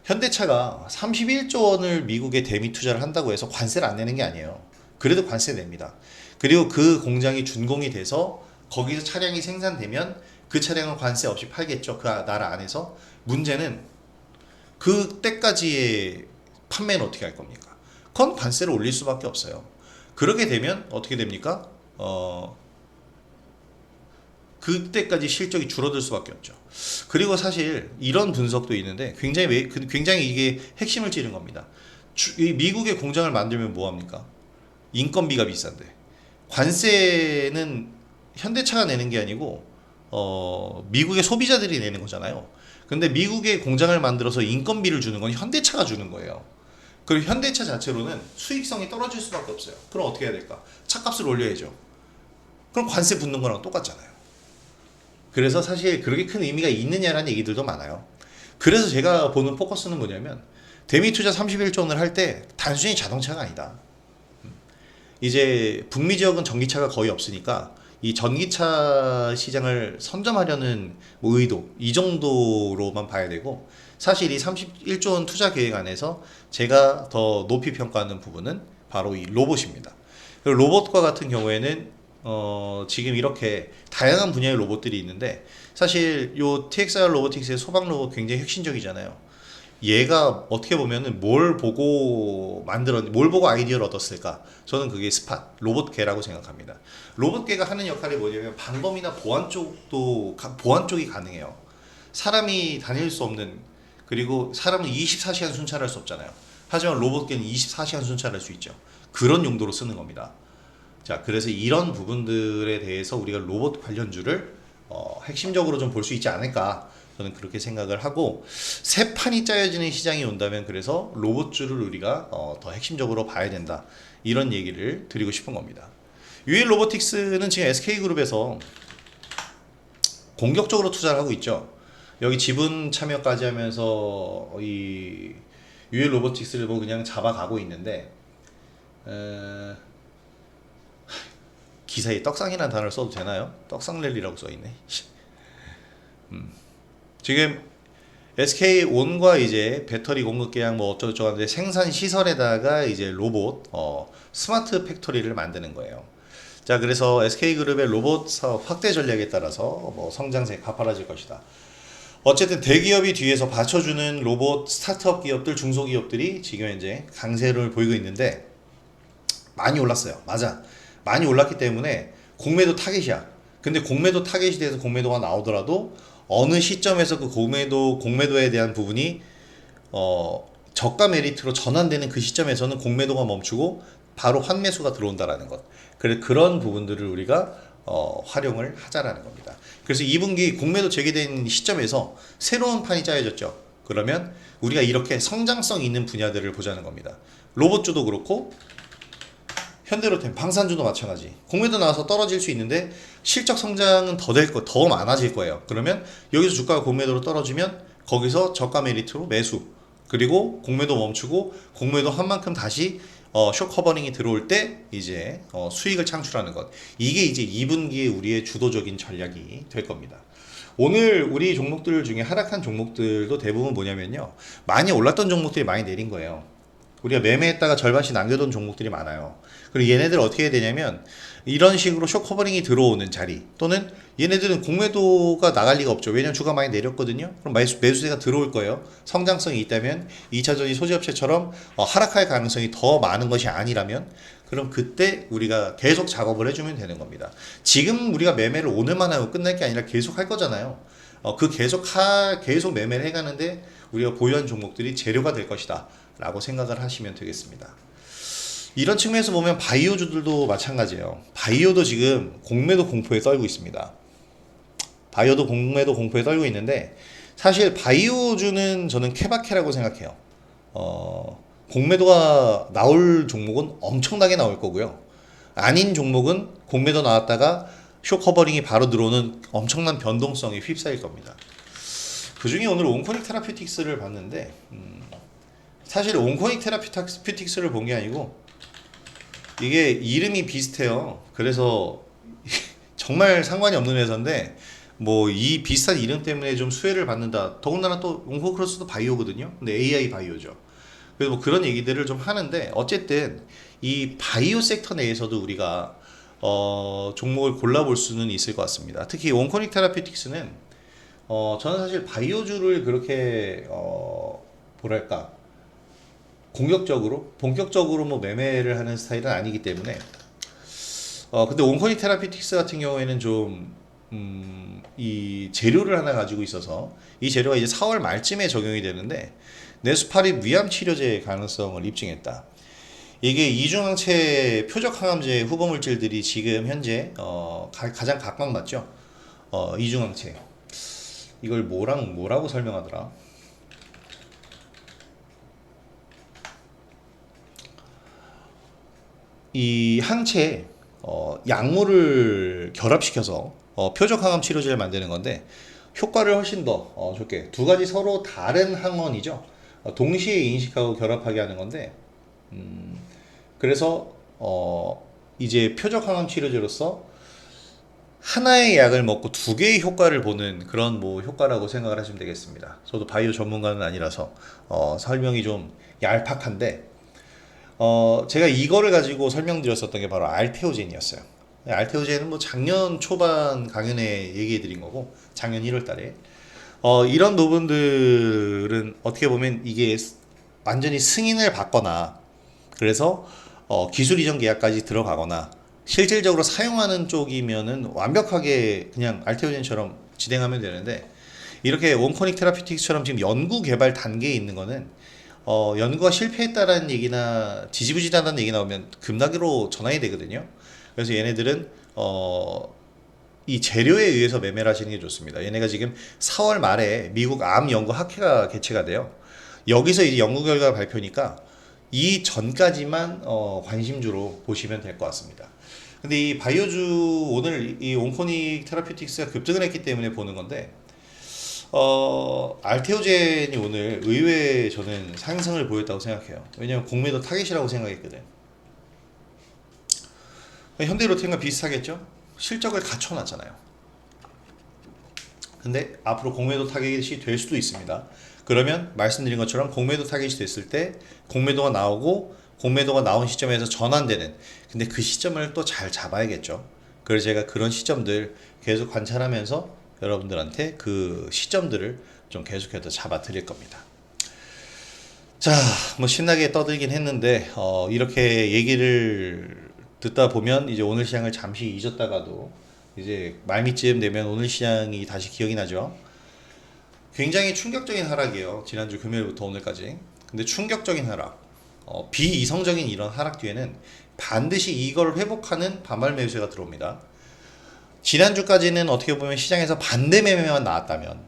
현대차가 31조 원을 미국에 대미 투자를 한다고 해서 관세를 안 내는 게 아니에요. 그래도 관세 냅니다. 그리고 그 공장이 준공이 돼서 거기서 차량이 생산되면 그 차량은 관세 없이 팔겠죠. 그 나라 안에서. 문제는 그때까지의 판매는 어떻게 할 겁니까? 그건 관세를 올릴 수밖에 없어요. 그렇게 되면 어떻게 됩니까? 그때까지 실적이 줄어들 수밖에 없죠. 그리고 사실 이런 분석도 있는데 굉장히 이게 핵심을 찌른 겁니다. 이 미국의 공장을 만들면 뭐 합니까? 인건비가 비싼데 관세는 현대차가 내는 게 아니고 미국의 소비자들이 내는 거잖아요. 근데 미국의 공장을 만들어서 인건비를 주는 건 현대차가 주는 거예요. 그리고 현대차 자체로는 수익성이 떨어질 수밖에 없어요. 그럼 어떻게 해야 될까? 차값을 올려야죠. 그럼 관세 붙는 거랑 똑같잖아요. 그래서 사실 그렇게 큰 의미가 있느냐라는 얘기들도 많아요. 그래서 제가 보는 포커스는 뭐냐면 대미 투자 31조 원을 할 때 단순히 자동차가 아니다. 이제 북미 지역은 전기차가 거의 없으니까 이 전기차 시장을 선점하려는 뭐 의도 이 정도로만 봐야 되고 사실 이 31조 원 투자 계획 안에서 제가 더 높이 평가하는 부분은 바로 이 로봇입니다. 로봇과 같은 경우에는 지금 이렇게 다양한 분야의 로봇들이 있는데 사실 요 TXR 로보틱스의 소방 로봇 굉장히 혁신적이잖아요. 얘가 어떻게 보면은 뭘 보고 아이디어를 얻었을까? 저는 그게 스팟, 로봇계라고 생각합니다. 로봇계가 하는 역할이 뭐냐면 방범이나 보안 쪽이 가능해요. 사람이 다닐 수 없는, 그리고 사람은 24시간 순찰할 수 없잖아요. 하지만 로봇계는 24시간 순찰할 수 있죠. 그런 용도로 쓰는 겁니다. 자, 그래서 이런 부분들에 대해서 우리가 로봇 관련주를 핵심적으로 좀 볼 수 있지 않을까, 저는 그렇게 생각을 하고, 새 판이 짜여지는 시장이 온다면 그래서 로봇주를 우리가 더 핵심적으로 봐야 된다, 이런 얘기를 드리고 싶은 겁니다. UL 로보틱스는 지금 SK그룹에서 공격적으로 투자를 하고 있죠. 여기 지분 참여까지 하면서 이 UL 로보틱스를 뭐 그냥 잡아가고 있는데, 기사에 떡상이라는 단어를 써도 되나요? 떡상랠리라고 써있네. 지금 SK온과 이제 배터리 공급 계약 뭐 어쩌고저쩌고 하는데 생산 시설에다가 이제 로봇 스마트 팩토리를 만드는 거예요. 자, 그래서 SK그룹의 로봇 사업 확대 전략에 따라서 뭐 성장세 가파라질 것이다. 어쨌든 대기업이 뒤에서 받쳐주는 로봇 스타트업 기업들, 중소기업들이 지금 이제 강세를 보이고 있는데 많이 올랐어요. 맞아. 많이 올랐기 때문에 공매도 타겟이야. 근데 공매도 타겟이 돼서 공매도가 나오더라도 어느 시점에서 그 공매도에 대한 부분이 저가 메리트로 전환되는 그 시점에서는 공매도가 멈추고 바로 환매수가 들어온다라는 것. 그런 부분들을 우리가 활용을 하자라는 겁니다. 그래서 2분기 공매도 재개된 시점에서 새로운 판이 짜여졌죠. 그러면 우리가 이렇게 성장성 있는 분야들을 보자는 겁니다. 로봇주도 그렇고 현대로템, 방산주도 마찬가지. 공매도 나와서 떨어질 수 있는데 실적 성장은 더 많아질 거예요. 그러면 여기서 주가가 공매도로 떨어지면 거기서 저가 메리트로 매수, 그리고 공매도 멈추고 공매도 한 만큼 다시 쇼 커버링이 들어올 때 이제 수익을 창출하는 것. 이게 이제 2분기에 우리의 주도적인 전략이 될 겁니다. 오늘 우리 종목들 중에 하락한 종목들도 대부분 뭐냐면요, 많이 올랐던 종목들이 많이 내린 거예요. 우리가 매매했다가 절반씩 남겨둔 종목들이 많아요. 그리고 얘네들 어떻게 해야 되냐면 이런 식으로 쇼커버링이 들어오는 자리, 또는 얘네들은 공매도가 나갈 리가 없죠. 왜냐면 주가 많이 내렸거든요. 그럼 매수세가 들어올 거예요. 성장성이 있다면 2차전지 소재업체처럼 하락할 가능성이 더 많은 것이 아니라면, 그럼 그때 우리가 계속 작업을 해주면 되는 겁니다. 지금 우리가 매매를 오늘만 하고 끝날 게 아니라 계속 할 거잖아요. 계속 매매를 해가는데 우리가 보유한 종목들이 재료가 될 것이다 라고 생각을 하시면 되겠습니다. 이런 측면에서 보면 바이오주들도 마찬가지예요. 바이오도 지금 공매도 공포에 떨고 있습니다. 바이오도 공매도 공포에 떨고 있는데, 사실 바이오주는 저는 케바케라고 생각해요. 공매도가 나올 종목은 엄청나게 나올 거고요. 아닌 종목은 공매도 나왔다가 쇼커버링이 바로 들어오는 엄청난 변동성이 휩싸일 겁니다. 그 중에 오늘 온코닉 테라퓨틱스를 봤는데 사실 온코닉 테라피틱스를 본 게 아니고 이게 이름이 비슷해요. 그래서 정말 상관이 없는 회사인데 뭐 이 비슷한 이름 때문에 좀 수혜를 받는다. 더군다나 또 온코크로스도 바이오거든요. 근데 AI 바이오죠. 그래서 뭐 그런 얘기들을 좀 하는데 어쨌든 이 바이오 섹터 내에서도 우리가 종목을 골라볼 수는 있을 것 같습니다. 특히 온코닉 테라피틱스는 저는 사실 바이오주를 그렇게 뭐랄까 공격적으로 본격적으로 뭐 매매를 하는 스타일은 아니기 때문에 근데 온코닉 테라피틱스 같은 경우에는 좀 이 재료를 하나 가지고 있어서 이 재료가 이제 4월 말쯤에 적용이 되는데 네스파립 위암 치료제의 가능성을 입증했다. 이게 이중항체 표적 항암제 후보 물질들이 지금 현재 가장 각광받죠. 이중항체. 이걸 뭐라고 설명하더라? 이 항체에 약물을 결합시켜서 표적 항암 치료제를 만드는 건데 효과를 훨씬 더 좋게 두 가지 서로 다른 항원이죠. 동시에 인식하고 결합하게 하는 건데 그래서 이제 표적 항암 치료제로서 하나의 약을 먹고 두 개의 효과를 보는 그런 뭐 효과라고 생각을 하시면 되겠습니다. 저도 바이오 전문가는 아니라서 설명이 좀 얄팍한데 제가 이거를 가지고 설명드렸었던 게 바로 알테오젠이었어요. 알테오젠은 뭐 작년 초반 강연에 얘기해 드린 거고 작년 1월 달에 이런 부분들은 어떻게 보면 이게 완전히 승인을 받거나 그래서 기술 이전 계약까지 들어가거나 실질적으로 사용하는 쪽이면은 완벽하게 그냥 알테오젠처럼 진행하면 되는데 이렇게 원코닉 테라피틱스처럼 지금 연구 개발 단계에 있는 거는 연구가 실패했다라는 얘기나 지지부진하다는 얘기 나오면 급락으로 전환이 되거든요. 그래서 얘네들은 이 재료에 의해서 매매를 하시는 게 좋습니다. 얘네가 지금 4월 말에 미국 암 연구 학회가 개최가 돼요. 여기서 이제 연구 결과 발표니까 이 전까지만 관심주로 보시면 될 것 같습니다. 근데 이 바이오주 오늘 이 온코닉 테라피틱스가 급등을 했기 때문에 보는 건데 알테오젠이 오늘 의외의 저는 상승을 보였다고 생각해요. 왜냐면 공매도 타겟이라고 생각했거든. 현대로템과 비슷하겠죠? 실적을 갖춰놨잖아요. 근데 앞으로 공매도 타겟이 될 수도 있습니다. 그러면 말씀드린 것처럼 공매도 타겟이 됐을 때 공매도가 나오고 공매도가 나온 시점에서 전환되는 근데 그 시점을 또 잘 잡아야겠죠. 그래서 제가 그런 시점들 계속 관찰하면서 여러분들한테 그 시점들을 좀 계속해서 잡아 드릴 겁니다. 자, 뭐 신나게 떠들긴 했는데 이렇게 얘기를 듣다 보면 이제 오늘 시장을 잠시 잊었다가도 이제 말미쯤 되면 오늘 시장이 다시 기억이 나죠. 굉장히 충격적인 하락이에요. 지난주 금요일부터 오늘까지. 근데 충격적인 하락, 비이성적인 이런 하락 뒤에는 반드시 이걸 회복하는 반발 매수세가 들어옵니다. 지난주까지는 어떻게 보면 시장에서 반대 매매만 나왔다면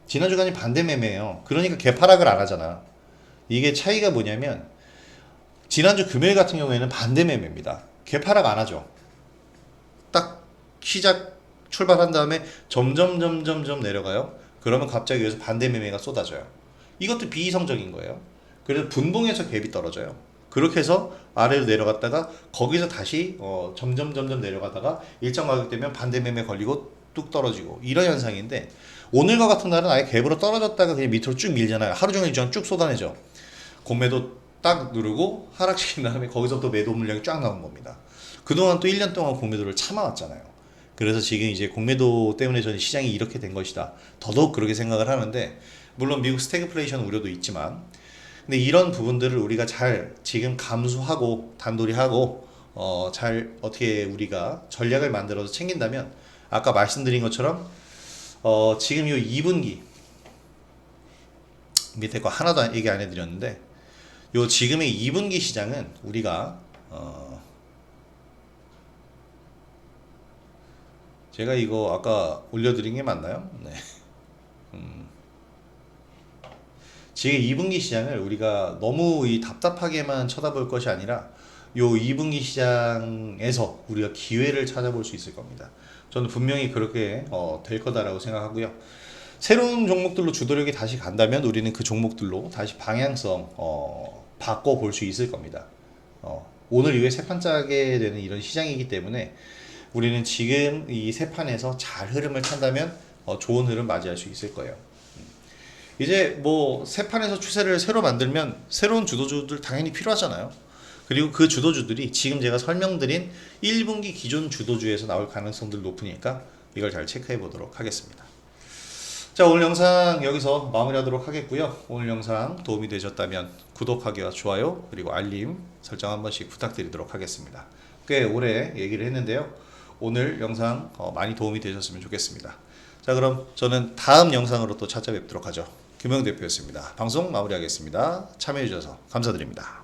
지난주까지 반대 매매예요. 그러니까 개파락을 안 하잖아. 이게 차이가 뭐냐면 지난주 금요일 같은 경우에는 반대 매매입니다. 개파락 안 하죠. 딱 시작 출발한 다음에 점점 내려가요. 그러면 갑자기 여기서 반대 매매가 쏟아져요. 이것도 비이성적인 거예요. 그래서 분봉에서 갭이 떨어져요. 그렇게 해서 아래로 내려갔다가 거기서 다시 점점 내려가다가 일정 가격 되면 반대 매매 걸리고 뚝 떨어지고 이런 현상인데 오늘과 같은 날은 아예 갭으로 떨어졌다가 그냥 밑으로 쭉 밀잖아요. 하루 종일 쭉 쏟아내죠. 공매도 딱 누르고 하락시킨 다음에 거기서 또 매도 물량이 쫙 나온 겁니다. 그동안 또 1년 동안 공매도를 참아왔잖아요. 그래서 지금 이제 공매도 때문에 저는 시장이 이렇게 된 것이다. 더더욱 그렇게 생각을 하는데 물론 미국 스태그플레이션 우려도 있지만 근데 이런 부분들을 우리가 잘 지금 감수하고 단도리하고 잘 어떻게 우리가 전략을 만들어서 챙긴다면 아까 말씀드린 것처럼 지금 이 2분기 밑에 거 하나도 얘기 안 해드렸는데 요 지금의 2분기 시장은 우리가 제가 이거 아까 올려드린 게 맞나요? 네. 지금 2분기 시장을 우리가 너무 이 답답하게만 쳐다볼 것이 아니라 요 2분기 시장에서 우리가 기회를 찾아볼 수 있을 겁니다. 저는 분명히 그렇게 될 거다라고 생각하고요. 새로운 종목들로 주도력이 다시 간다면 우리는 그 종목들로 다시 방향성 바꿔볼 수 있을 겁니다. 오늘 이후에 세 판 짜게 되는 이런 시장이기 때문에 우리는 지금 이 세 판에서 잘 흐름을 탄다면 좋은 흐름 맞이할 수 있을 거예요. 이제 뭐 세 판에서 추세를 새로 만들면 새로운 주도주들 당연히 필요하잖아요. 그리고 그 주도주들이 지금 제가 설명드린 1분기 기존 주도주에서 나올 가능성들 높으니까 이걸 잘 체크해 보도록 하겠습니다. 자, 오늘 영상 여기서 마무리하도록 하겠고요. 오늘 영상 도움이 되셨다면 구독하기와 좋아요 그리고 알림 설정 한 번씩 부탁드리도록 하겠습니다. 꽤 오래 얘기를 했는데요. 오늘 영상 많이 도움이 되셨으면 좋겠습니다. 자, 그럼 저는 다음 영상으로 또 찾아뵙도록 하죠. 김영 대표였습니다. 방송 마무리하겠습니다. 참여해 주셔서 감사드립니다.